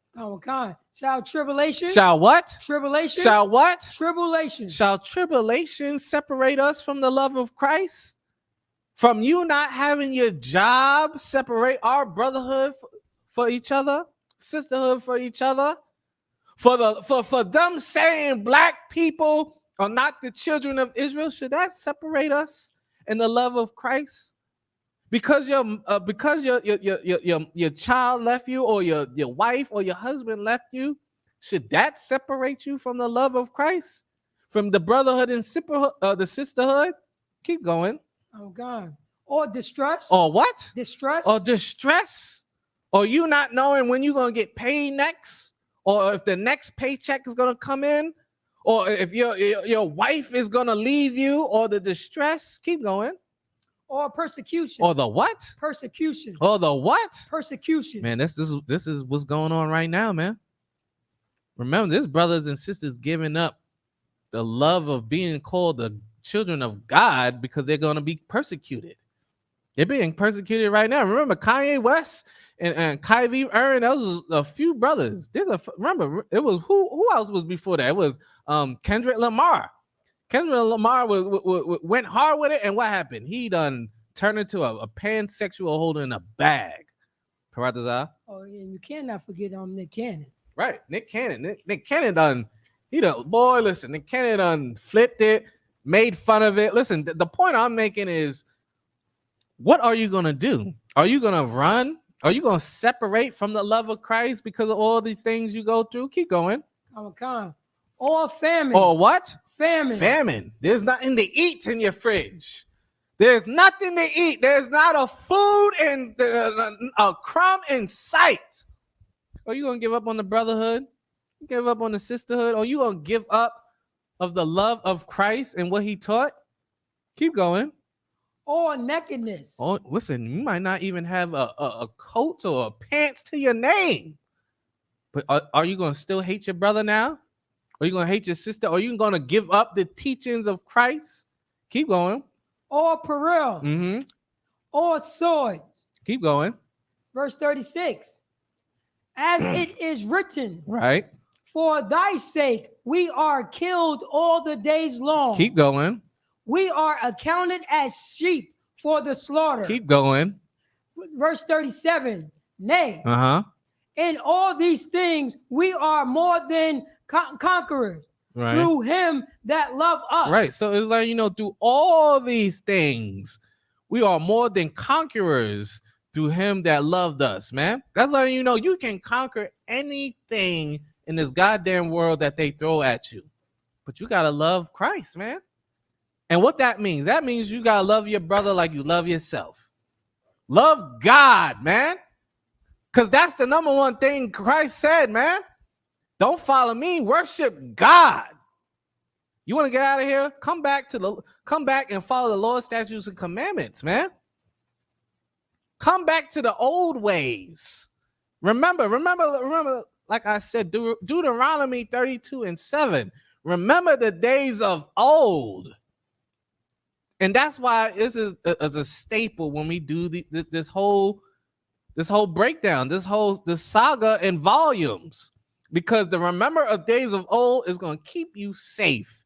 Shall tribulation? Shall what? Tribulation? Shall what? Tribulation. Shall tribulation separate us from the love of Christ? From you not having your job separate our brotherhood for each other, sisterhood for each other? For them saying black people are not the children of Israel, should that separate us in the love of Christ? Because your child left you, or your wife or your husband left you, should that separate you from the love of Christ, from the brotherhood and the sisterhood? Keep going. Oh God. Or distress. Or what? Distress. Or distress. Or you not knowing when you're gonna get paid next, or if the next paycheck is gonna come in, or if your wife is gonna leave you, or the distress. Keep going. or persecution. Or the what? Persecution. Or the what? Persecution. Man, this is what's going on right now, man. Remember, there's brothers and sisters giving up the love of being called the children of God because they're going to be persecuted. They're being persecuted right now. Remember Kanye West and Kyrie Irving, those was a few brothers. Remember, it was who else was before that? It was Kendrick Lamar. Kendrick Lamar went hard with it, and what happened? He done turned into a pansexual holding a bag. Paratazar. Oh, and you cannot forget Nick Cannon. Right, Nick Cannon. Nick Cannon done. Boy, listen, Nick Cannon done flipped it, made fun of it. Listen, the point I'm making is, what are you gonna do? Are you gonna run? Are you gonna separate from the love of Christ because of all these things you go through? Keep going. Or famine. Or what? Famine. Famine. There's nothing to eat in your fridge. There's nothing to eat. There's not a food and a crumb in sight. Are you gonna give up on the brotherhood? Give up on the sisterhood? Or you gonna give up of the love of Christ and what he taught? Keep going. Or nakedness. Oh, listen, you might not even have a coat or a pants to your name. But are you going to still hate your brother now? Are you going to hate your sister? Are you going to give up the teachings of Christ? Keep going. Or peril. Mm-hmm. Or sword. Keep going. Verse 36. As it is written. Right. For thy sake we are killed all the days long. Keep going. We are accounted as sheep for the slaughter. Keep going. Verse 37. Nay. Uh-huh. In all these things, we are more than conquerors through him that loved us. Right. So it's like, through all these things, we are more than conquerors through him that loved us, man. That's like, you can conquer anything in this goddamn world that they throw at you. But you got to love Christ, man. And what that means you got to love your brother like you love yourself. Love God, man. Because that's the number one thing Christ said, man. Don't follow me, worship God. You want to get out of here? Come back and follow the Lord's statutes and commandments, man. Come back to the old ways. Remember, like I said, Deuteronomy 32:7. Remember the days of old. And that's why this is a staple when we do this whole breakdown, this saga in volumes, because the remember of days of old is going to keep you safe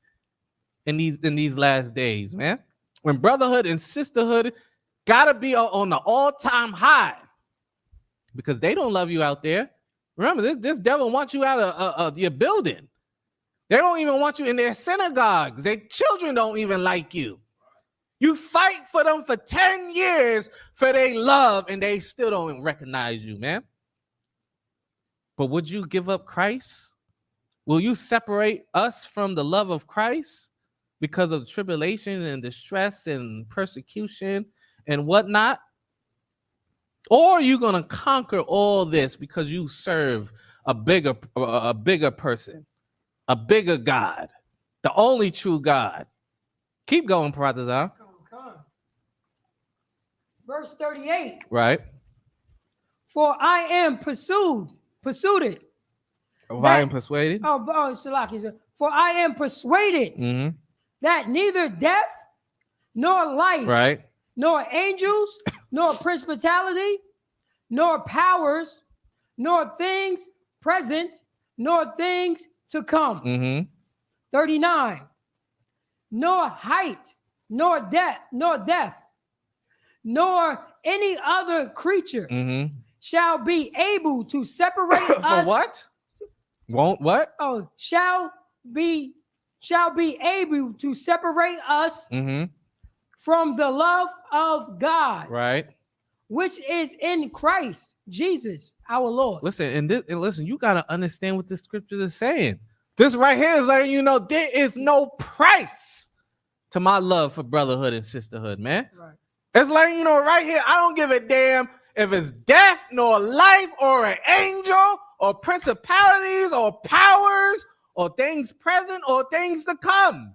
in these last days, man. When brotherhood and sisterhood gotta be on the all-time high, because they don't love you out there. Remember, this devil wants you out of your building. They don't even want you in their synagogues. Their children don't even like you. You fight for them for 10 years for their love, and they still don't recognize you, man. But would you give up Christ? Will you separate us from the love of Christ because of tribulation and distress and persecution and whatnot? Or are you going to conquer all this because you serve a bigger person, a bigger God, the only true God? Keep going, Paratazar. Verse 38. Right. For I am pursued. I am persuaded. Shalaki. For I am persuaded that neither death nor life, right, nor angels, nor principality, nor powers, nor things present, nor things to come. 39. Nor height, nor death, nor any other creature shall be able to separate us. For what? Won't what? Oh, shall be able to separate us from the love of God, right? Which is in Christ Jesus our Lord. Listen, listen, you gotta understand what the scripture is saying. This right here is letting there is no price to my love for brotherhood and sisterhood, man. Right. It's letting right here, I don't give a damn if it's death nor life or an angel or principalities or powers or things present or things to come.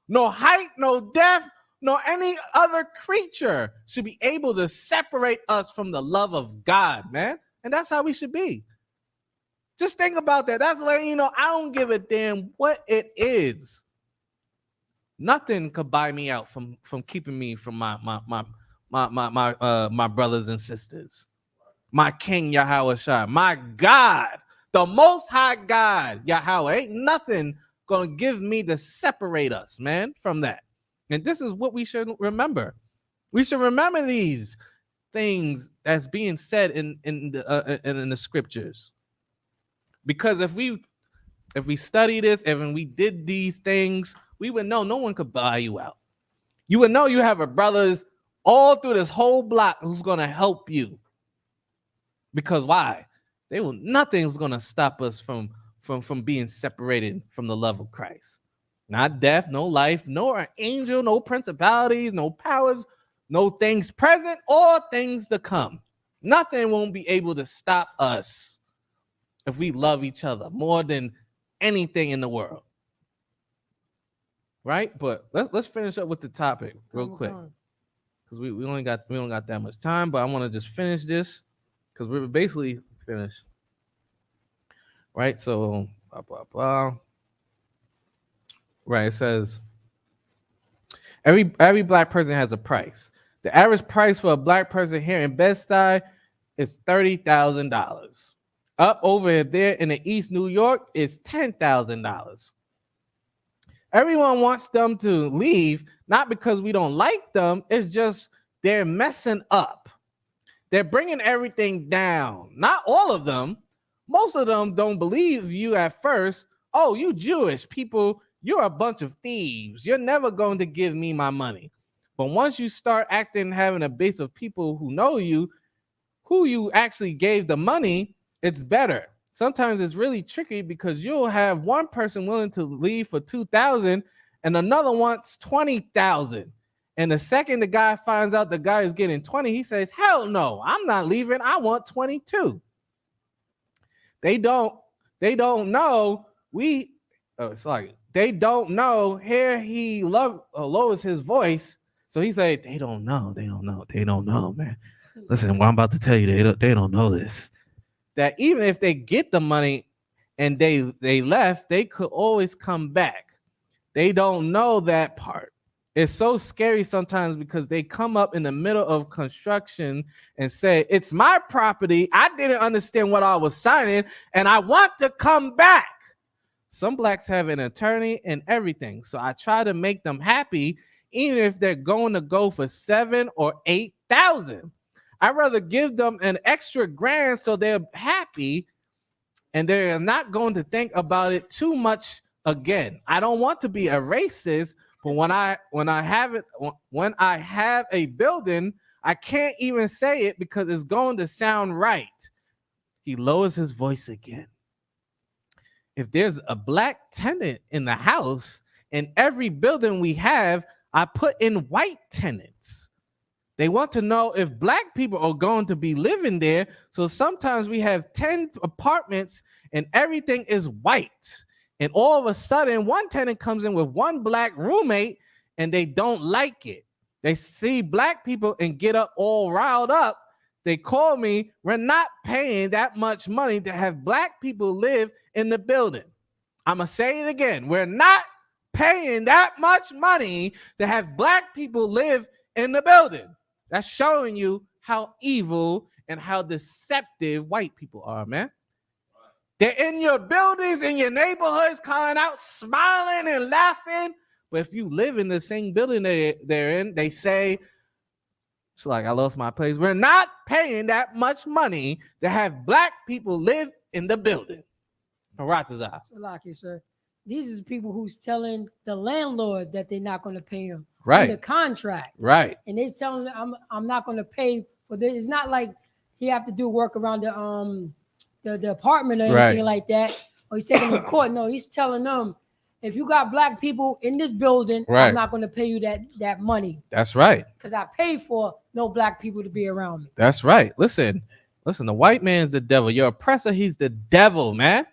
No height, no depth, nor any other creature should be able to separate us from the love of God, man. And that's how we should be. Just think about that. That's letting you know I don't give a damn what it is. Nothing could buy me out from keeping me from my brothers and sisters. My King Yahweh Shai, my God, the Most High God Yahweh. Ain't nothing gonna give me to separate us, man, from that. And this is what we should remember. We should remember these things that's being said in the scriptures. Because if we study this, and when we did these things, we would know no one could buy you out. You would know you have a brothers all through this whole block who's gonna help you. Because why? Nothing's gonna stop us from being separated from the love of Christ. Not death, no life, no angel, no principalities, no powers, no things present or things to come. Nothing won't be able to stop us if we love each other more than anything in the world. Right? But let's finish up with the topic real quick. Because we don't got that much time, but I want to just finish this because we're basically finished. Right? So right, it says every black person has a price. The average price for a black person here in Bed-Stuy is $30,000. Up over there in the East New York is $10,000. Everyone wants them to leave, not because we don't like them. It's just they're messing up. They're bringing everything down. Not all of them. Most of them don't believe you at first. Oh, you Jewish people, you're a bunch of thieves. You're never going to give me my money. But once you start acting, having a base of people who know you, who you actually gave the money, it's better. Sometimes it's really tricky because you'll have one person willing to leave for $2,000 and another wants $20,000. And the second the guy finds out the guy is getting 20, he says, hell no, I'm not leaving. I want 22. They don't know they don't know. Here he lowers his voice. So he said, they don't know, man. Listen, what I'm about to tell you, they don't know this. That even if they get the money and they left, they could always come back. They don't know that part. It's so scary sometimes because they come up in the middle of construction and say, it's my property. I didn't understand what I was signing and I want to come back. Some blacks have an attorney and everything. So I try to make them happy, even if they're going to go for $7,000 or $8,000. I'd rather give them an extra grand so they're happy and they're not going to think about it too much again. I don't want to be a racist, but when I have a building, I can't even say it because it's going to sound right. He lowers his voice again. If there's a black tenant in the house, in every building we have, I put in white tenants. They want to know if black people are going to be living there. So sometimes we have 10 apartments and everything is white. And all of a sudden, one tenant comes in with one black roommate and they don't like it. They see black people and get up all riled up. They call me, we're not paying that much money to have black people live in the building. I'm going to say it again. We're not paying that much money to have black people live in the building. That's showing you how evil and how deceptive white people are, man. They're in your buildings, in your neighborhoods, coming out, smiling and laughing. But if you live in the same building they're in, they say, it's like, I lost my place. We're not paying that much money to have black people live in the building. Salaki, sir. These are people who's telling the landlord that they're not going to pay him. Right. The contract. Right. And they're telling them, I'm not going to pay for this. It's not like he have to do work around the apartment or anything like that. Or he's taking them to court. No, he's telling them, if you got black people in this building, I'm not going to pay you that money. That's right. Because I pay for no black people to be around me. That's right. Listen, the white man's the devil. Your oppressor, he's the devil, man.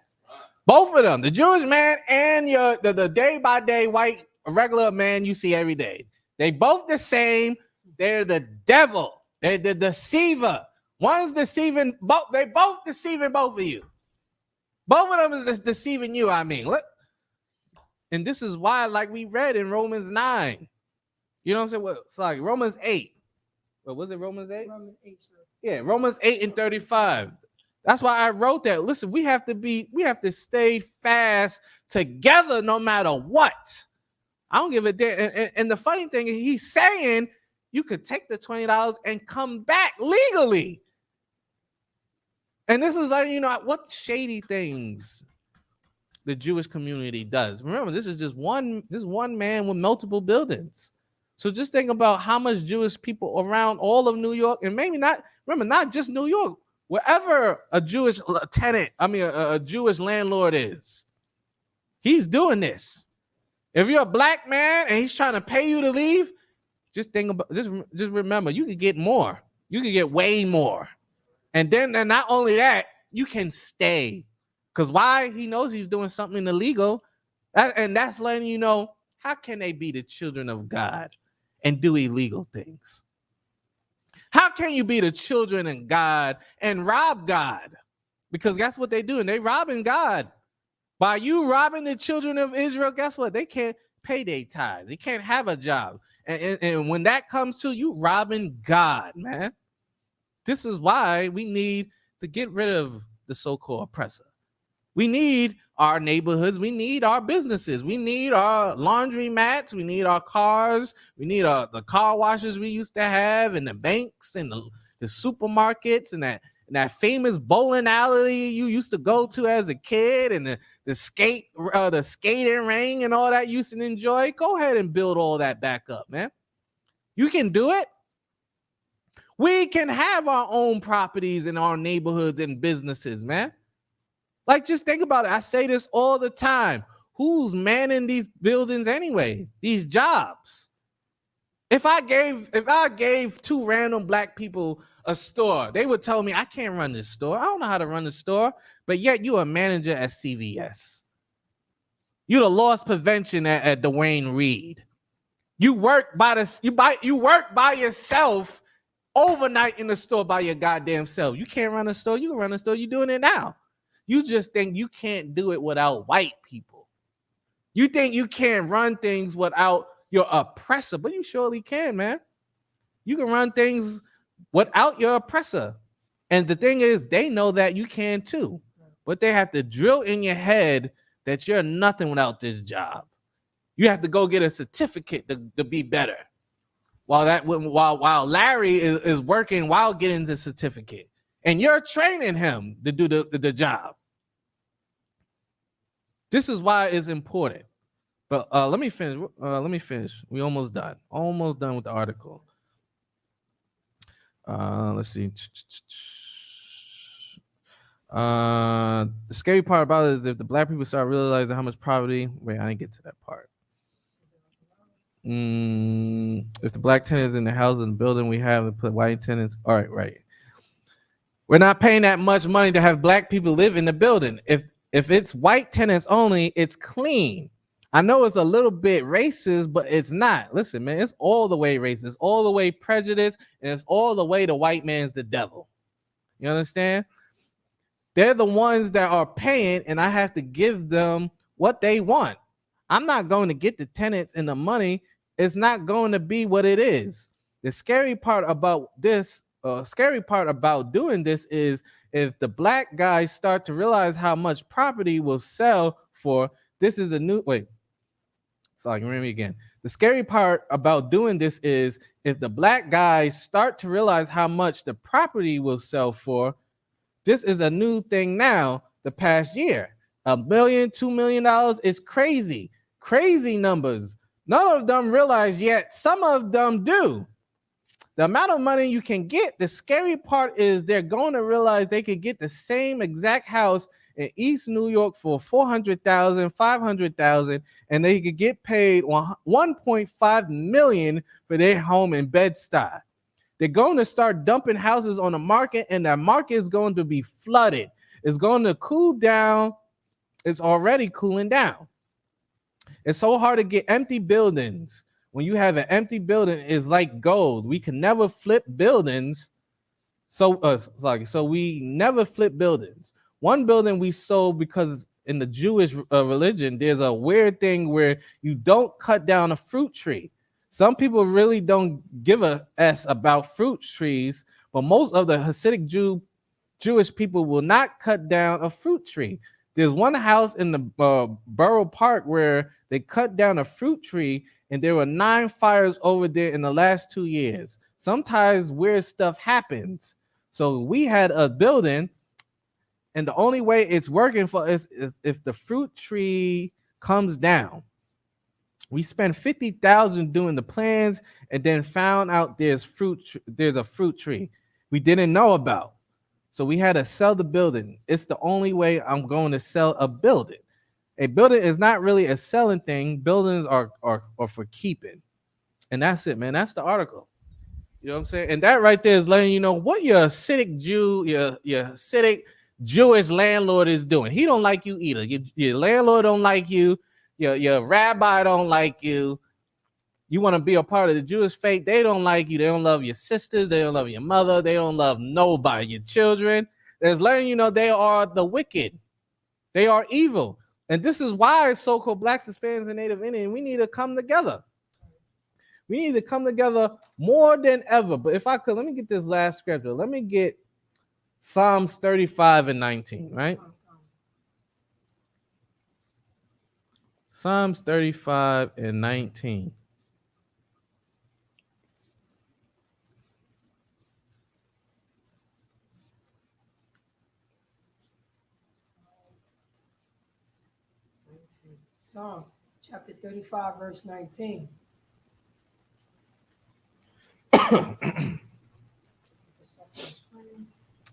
Both of them, the Jewish man and the day-by-day white regular man you see every day. They both the same. They're the devil. They're the deceiver. One's deceiving both. They both deceiving both of you. Both of them is deceiving you. I mean, look. And this is why, like we read in Romans 9. You know what I'm saying? Well, it's like Romans 8. What was it? Romans 8? Romans 8, sir. Yeah, Romans 8 and 35. That's why I wrote that. Listen, we have to stay fast together no matter what. I don't give a damn. And the funny thing is, he's saying you could take the $20 and come back legally. And this is like, you know, what shady things the Jewish community does. Remember, this is just one man with multiple buildings. So just think about how much Jewish people around all of New York, and maybe not, remember, not just New York, wherever a Jewish tenant, a Jewish landlord is, he's doing this. If you're a black man and he's trying to pay you to leave, just remember, you could get more. You could get way more. And not only that, you can stay. Because why? He knows he's doing something illegal. And that's letting you know, how can they be the children of God and do illegal things? How can you be the children of God and rob God? Because that's what they do. And they robbing God. By you robbing the children of Israel, guess what? They can't pay their tithes. They can't have a job. And when that comes to you, robbing God, man. This is why we need to get rid of the so-called oppressor. We need our neighborhoods. We need our businesses. We need our laundry mats. We need our cars. We need the car washes we used to have, and the banks and the supermarkets and that famous bowling alley you used to go to as a kid, and the skating ring and all that you used to enjoy. Go ahead and build all that back up, man. You can do it. We can have our own properties in our neighborhoods and businesses, man. Like, just think about it. I say this all the time. Who's manning these buildings anyway? These jobs. If I gave two random black people a store, they would tell me, I can't run this store. I don't know how to run the store. But yet you're a manager at CVS. You're the loss prevention at Dwayne Reed. You work by yourself overnight in the store by your goddamn self. You can't run a store. You can run a store. You're doing it now. You just think you can't do it without white people. You think you can't run things without your oppressor, but you surely can, man. You can run things without your oppressor. And the thing is, they know that you can too, but they have to drill in your head that you're nothing without this job. You have to go get a certificate to be better. While Larry is working while getting the certificate, and you're training him to do the job. This is why it's important. But let me finish. We almost done. Almost done with the article. Let's see. The scary part about it is if the black people start realizing how much poverty. Wait, I didn't get to that part. If the black tenants in the house and building we have and put white tenants. All right. We're not paying that much money to have black people live in the building. If it's white tenants only, it's clean. I know it's a little bit racist, but it's not. Listen, man, it's all the way racist, all the way prejudice, and it's all the way the white man's the devil. You understand? They're the ones that are paying, and I have to give them what they want. I'm not going to get the tenants and the money. It's not going to be what it is. The scary part about doing this is if the black guys start to realize how much property will sell for. This is a new wait. Sorry, remember me again. The scary part about doing this is if the black guys start to realize how much the property will sell for. This is a new thing now. The past year, $1 million, $2 million is crazy numbers. None of them realize yet. Some of them do. The amount of money you can get, the scary part is they're going to realize they could get the same exact house in East New York for $400,000, $500,000, and they could get paid $1.5 million for their home in Bed-Stuy. They're going to start dumping houses on the market, and that market is going to be flooded. It's going to cool down. It's already cooling down. It's so hard to get empty buildings When you have an empty building, it's like gold. We can never flip buildings. So we never flip buildings. One building we sold because in the Jewish religion, there's a weird thing where you don't cut down a fruit tree. Some people really don't give a s about fruit trees, but most of the Hasidic Jewish people will not cut down a fruit tree. There's one house in the Borough Park where they cut down a fruit tree, and there were 9 fires over there in the last 2 years. Sometimes weird stuff happens. So we had a building, and the only way it's working for us is if the fruit tree comes down. We spent $50,000 doing the plans, and then found out there's a fruit tree we didn't know about. So we had to sell the building. It's the only way I'm going to sell a building. A building is not really a selling thing. Buildings are for keeping. And that's it, man. That's the article. You know what I'm saying? And that right there is letting you know what your Hasidic Jew, your Hasidic Jewish landlord is doing. He don't like you either. Your landlord don't like you. Your rabbi don't like you. You want to be a part of the Jewish faith. They don't like you. They don't love your sisters. They don't love your mother. They don't love nobody, your children. There's letting you know they are the wicked. They are evil. And this is why so-called Blacks, Hispanics, and Native Indians, we need to come together. We need to come together more than ever. But if I could, let me get this last scripture. Let me get Psalms 35 and 19, right? Psalms 35 and 19. Psalms chapter 35, verse 19.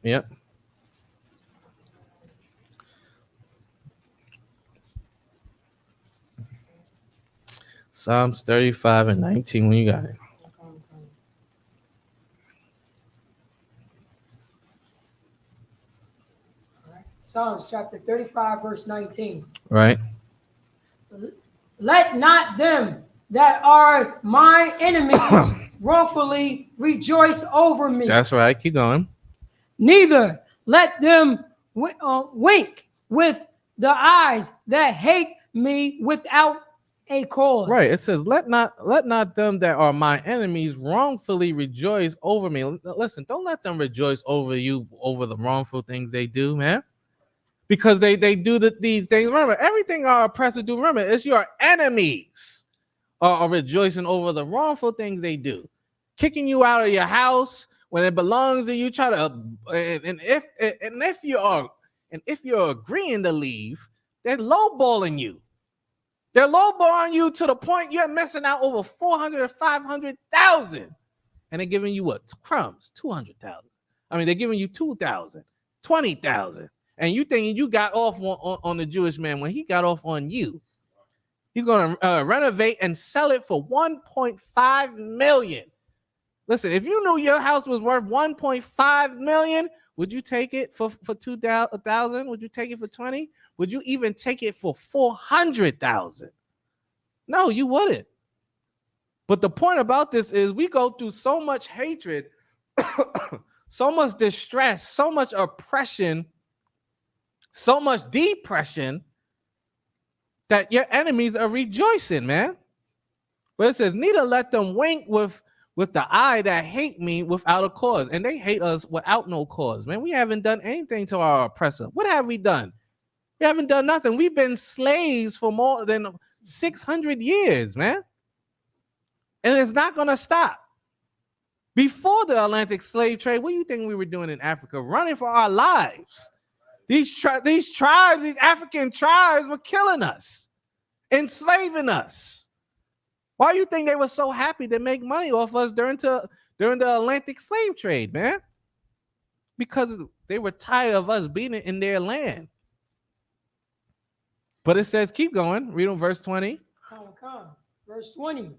Yep. Psalms 35 and 19, when you got it. Psalms chapter 35, verse 19. Right. Let not them that are my enemies wrongfully rejoice over me. That's right. Keep going. Neither let them wink with the eyes that hate me without a cause. Right. It says, let not them that are my enemies wrongfully rejoice over me. Listen, don't let them rejoice over you over the wrongful things they do, man. Because they do these things. Remember, everything our oppressors do, remember, it's your enemies are rejoicing over the wrongful things they do. Kicking you out of your house when it belongs to you, try to and if you're agreeing to leave, they're lowballing you. They're lowballing you to the point you're missing out over 400 or 500,000, and they're giving you what? Crumbs, 200,000. I mean, they're giving you 2,000, 20,000, and you thinking you got off on the Jewish man when he got off on you. He's going to renovate and sell it for 1.5 million. Listen, if you knew your house was worth 1.5 million, would you take it for 2,000? Would you take it for 20? Would you even take it for 400,000? No, you wouldn't. But the point about this is we go through so much hatred, so much distress, so much oppression, so much depression that your enemies are rejoicing, man. But it says, neither let them wink with the eye that hate me without a cause. And they hate us without no cause, man. We haven't done anything to our oppressor. What have we done? We haven't done nothing. We've been slaves for more than 600 years, man. And it's not going to stop. Before the Atlantic slave trade, what do you think we were doing in Africa? Running for our lives. These tribes, these African tribes were killing us, enslaving us. Why do you think they were so happy to make money off us during the Atlantic slave trade, man? Because they were tired of us being in their land. But it says, keep going. Read on verse 20. Come. Verse 20.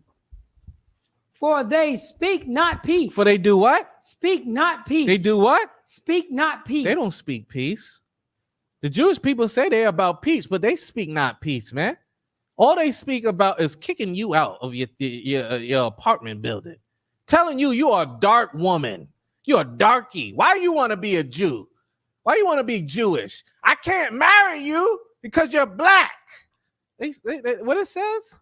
For they speak not peace. For they do what? Speak not peace. They do what? Speak not peace. They don't speak peace. The Jewish people say they're about peace, but they speak not peace, man. All they speak about is kicking you out of your apartment building, telling you are a dark woman, you're a darky. Why you want to be a Jew? Why you want to be Jewish? I can't marry you because you're black. What it says?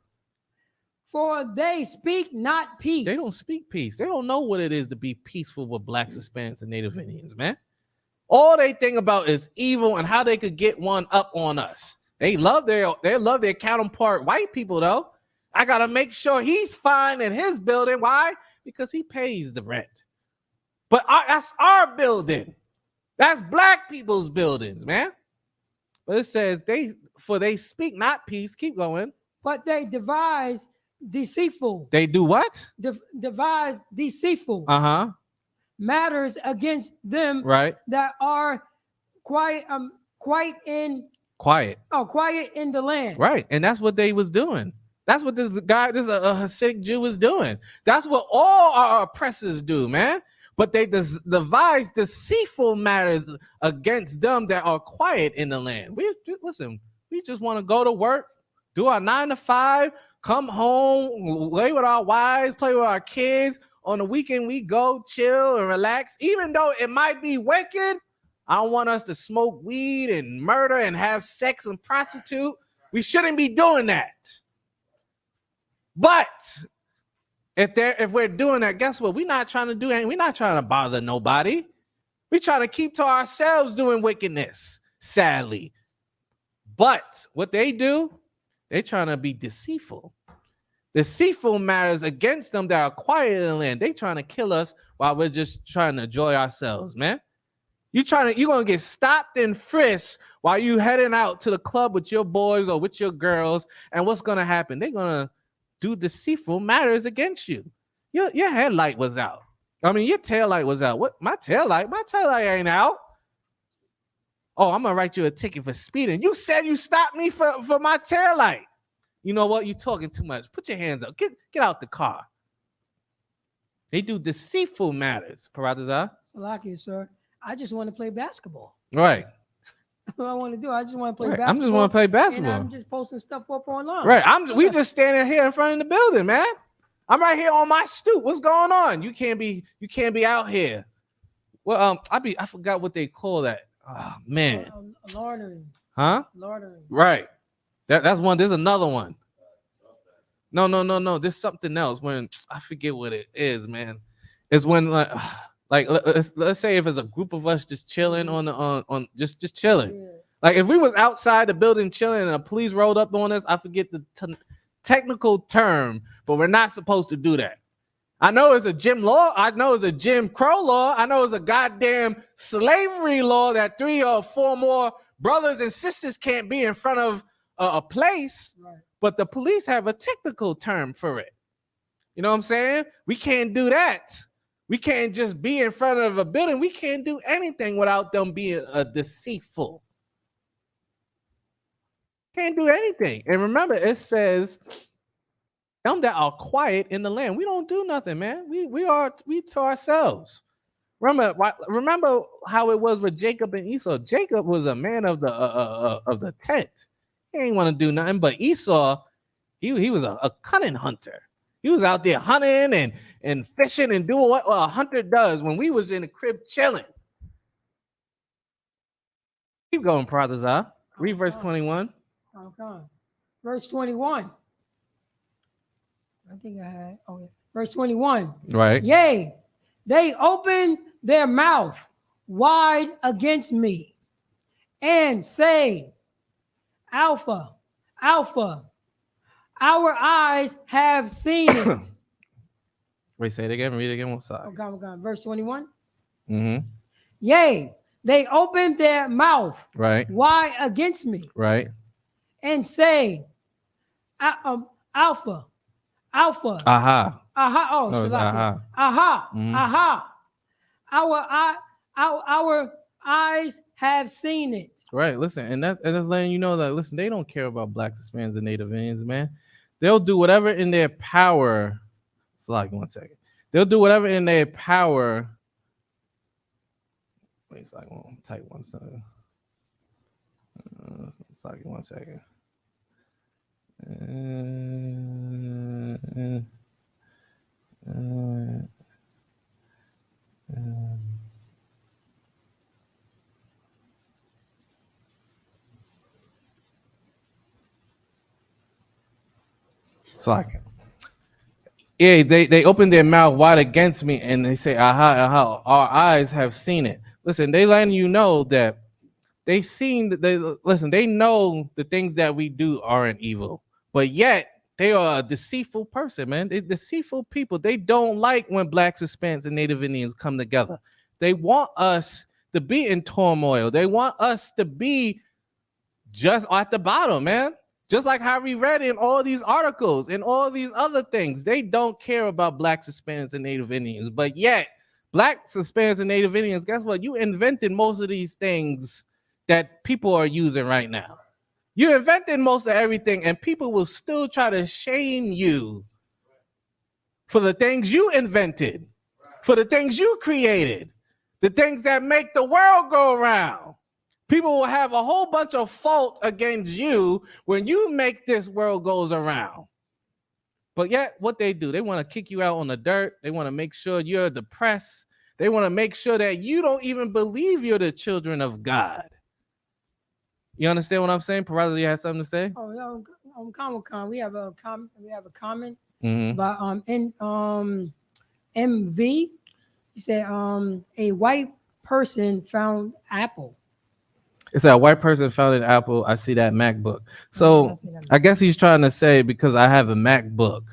For they speak not peace. They don't speak peace. They don't know what it is to be peaceful with blacks, Hispanics, and Native Indians, man. All they think about is evil and how they could get one up on us. They love their counterpart white people, though. I gotta make sure he's fine in his building. Why? Because he pays the rent. But that's our building. That's black people's buildings, man. But it says they speak not peace. Keep going. But they devise deceitful. They do what? Devise deceitful matters against them, right? That are quiet in the land. Right. And that's what they was doing. That's what this Hasidic Jew was doing. That's what all our oppressors do, man. But they devise deceitful matters against them that are quiet in the land. We just want to go to work, do our 9 to 5, come home, lay with our wives, play with our kids. On the weekend, we go chill and relax. Even though it might be wicked, I don't want us to smoke weed and murder and have sex and prostitute. We shouldn't be doing that. But if we're doing that, guess what? We're not trying to do anything. We're not trying to bother nobody. We're trying to keep to ourselves doing wickedness, sadly. But what they do, they're trying to be deceitful. Deceitful matters against them that are quiet in the land. They trying to kill us while we're just trying to enjoy ourselves, man. You're gonna get stopped and frisked while you heading out to the club with your boys or with your girls. And what's gonna happen? They're gonna do deceitful matters against you. Your headlight was out. I mean, your tail light was out. What? My tail light ain't out. Oh, I'm gonna write you a ticket for speeding. You said you stopped me for my tail light. You know what? You're talking too much. Put your hands up. Get out the car. They do deceitful matters. Paradazar. Salakia, sir. I just want to play basketball. Right. That's what I want to do. I just want to play basketball. I'm just want to play basketball. And I'm just posting stuff up online. Right. We just standing here in front of the building, man. I'm right here on my stoop. What's going on? You can't be out here. Well, I forgot what they call that. Oh man. Loitering. Huh? Loitering. Right. That's one. There's another one. No. There's something else. When I forget what it is, man. It's when like let's say if it's a group of us just chilling on just chilling. Yeah. Like if we was outside the building chilling and the police rolled up on us, I forget the technical term, but we're not supposed to do that. I know it's a Jim law. I know it's a Jim Crow law. I know it's a goddamn slavery law that 3 or 4 more brothers and sisters can't be in front of a place, right. But the police have a technical term for it. You know what I'm saying? We can't do that. We can't just be in front of a building. We can't do anything without them being deceitful. Can't do anything. And remember, it says them that are quiet in the land. We don't do nothing, man. We to ourselves. Remember how it was with Jacob and Esau. Jacob was a man of the tent. He ain't want to do nothing. But Esau, he was a cunning hunter. He was out there hunting and fishing and doing what a hunter does when we was in the crib chilling. Keep going, Prathazah. Read verse 21. Okay. Verse 21. I think I had. Oh, yeah. Verse 21. Right. Yea, they open their mouth wide against me and say, Alpha, our eyes have seen it. Wait, say it again. Read it again. What's that? Okay. Verse 21. Mm-hmm. Yea, they open their mouth right wide against me. Right. And say, Alpha. Aha. Oh, no, aha. Aha. Mm-hmm. Aha. Our eyes have seen it. Right. Listen, and that's letting you know that listen, they don't care about blacks, Hispanics, and Native Indians, man. They'll do whatever in their power. It's like 1 second. They'll do whatever in their power. Wait, it's like type 1 second. It's like 1 second. So yeah, they open their mouth wide against me and they say, aha, aha, our eyes have seen it. Listen, they letting you know that they've seen that they know the things that we do aren't evil, but yet they are a deceitful person, man. They're deceitful people. They don't like when blacks, Hispanics, and Native Indians come together. They want us to be in turmoil. They want us to be just at the bottom, man. Just like how we read in all these articles and all these other things. They don't care about blacks, Hispanics, and Native Indians. But yet, blacks, Hispanics, and Native Indians, guess what? You invented most of these things that people are using right now. You invented most of everything, and people will still try to shame you for the things you invented, for the things you created, the things that make the world go around. People will have a whole bunch of fault against you when you make this world goes around. But yet, what they do, they want to kick you out on the dirt. They want to make sure you're depressed. They want to make sure that you don't even believe you're the children of God. You understand what I'm saying? Peraza, you have something to say? Oh, yeah, on Comic-Con, we have a comment Mm-hmm. about MV. He said a white person found Apple. It's a white person found an Apple. I see that MacBook. So I guess he's trying to say because I have a MacBook.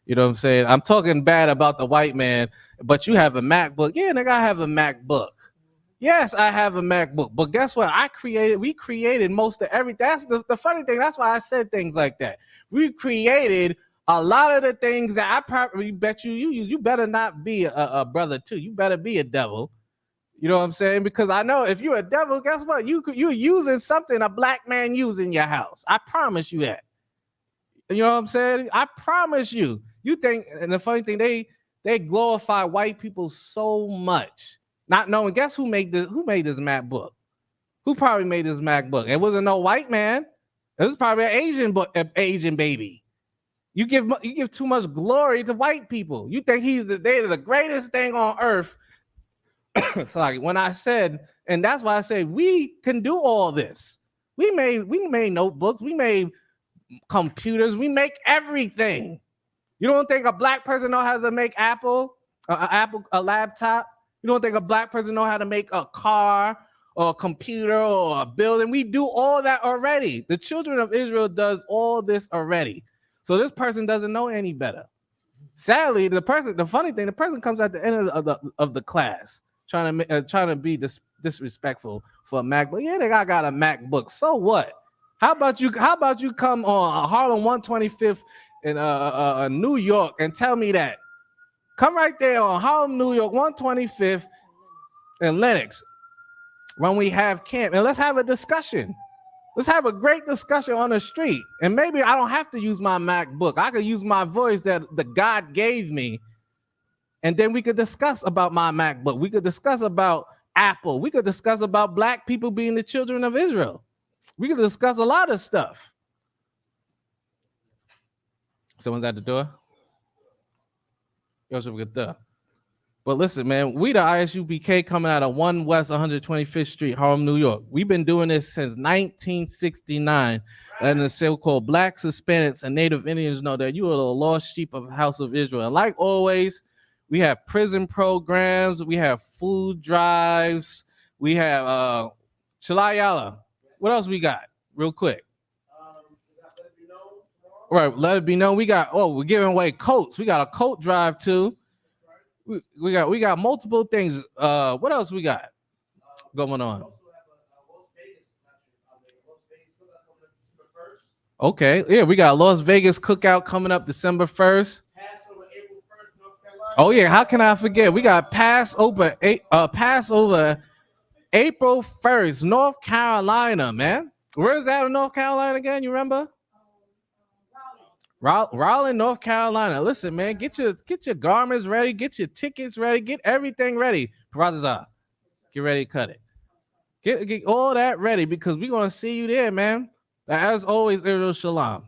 You know what I'm saying? I'm talking bad about the white man, but you have a MacBook. Yeah, nigga, I have a MacBook. Yes, I have a MacBook. But guess what? We created most of everything. That's the funny thing. That's why I said things like that. We created a lot of the things that I probably bet you use. You better not be a brother too. You better be a devil. You know what I'm saying? Because I know if you're a devil, guess what? You're using something a black man used in your house. I promise you that. You know what I'm saying? I promise you. You think, and the funny thing, they glorify white people so much, not knowing. Guess who made this MacBook? Who probably made this MacBook? It wasn't no white man. It was probably an Asian baby. You give too much glory to white people. You think they're the greatest thing on earth. It's like when I said, and that's why I say we can do all this. We made notebooks, we made computers, we make everything. You don't think a black person knows how to make a laptop? You don't think a black person knows how to make a car or a computer or a building? We do all that already. The children of Israel does all this already. So this person doesn't know any better. Sadly, the funny thing, the person comes at the end of the class trying to be disrespectful for a MacBook. Yeah, they got a MacBook. So what? How about you come on Harlem 125th in New York and tell me that? Come right there on Harlem, New York, 125th in Lenox when we have camp, and let's have a discussion. Let's have a great discussion on the street. And maybe I don't have to use my MacBook. I could use my voice that the God gave me. And then we could discuss about my MacBook. We could discuss about Apple. We could discuss about black people being the children of Israel. We could discuss a lot of stuff. Someone's at the door. But listen, man, we the ISUPK coming out of 1 West 125th Street, Harlem, New York. We've been doing this since 1969. And the so-called blacks, Hispanics, and Native Indians know that you are the lost sheep of the house of Israel. And like always, we have prison programs, we have food drives, we have Shalayala. What else we got? Real quick. Right, let it be known. We're giving away coats. We got a coat drive too. We got multiple things. What else we got going on? Okay, yeah, we got Las Vegas cookout coming up December 1st. Oh yeah, how can I forget? We got Passover April 1st, North Carolina, man. Where is that in North Carolina again? You remember? Raleigh, North Carolina. Listen, man, get your garments ready, get your tickets ready, get everything ready. Peraza, get ready to cut it. Get all that ready because we're gonna see you there, man. As always, Israel Shalom.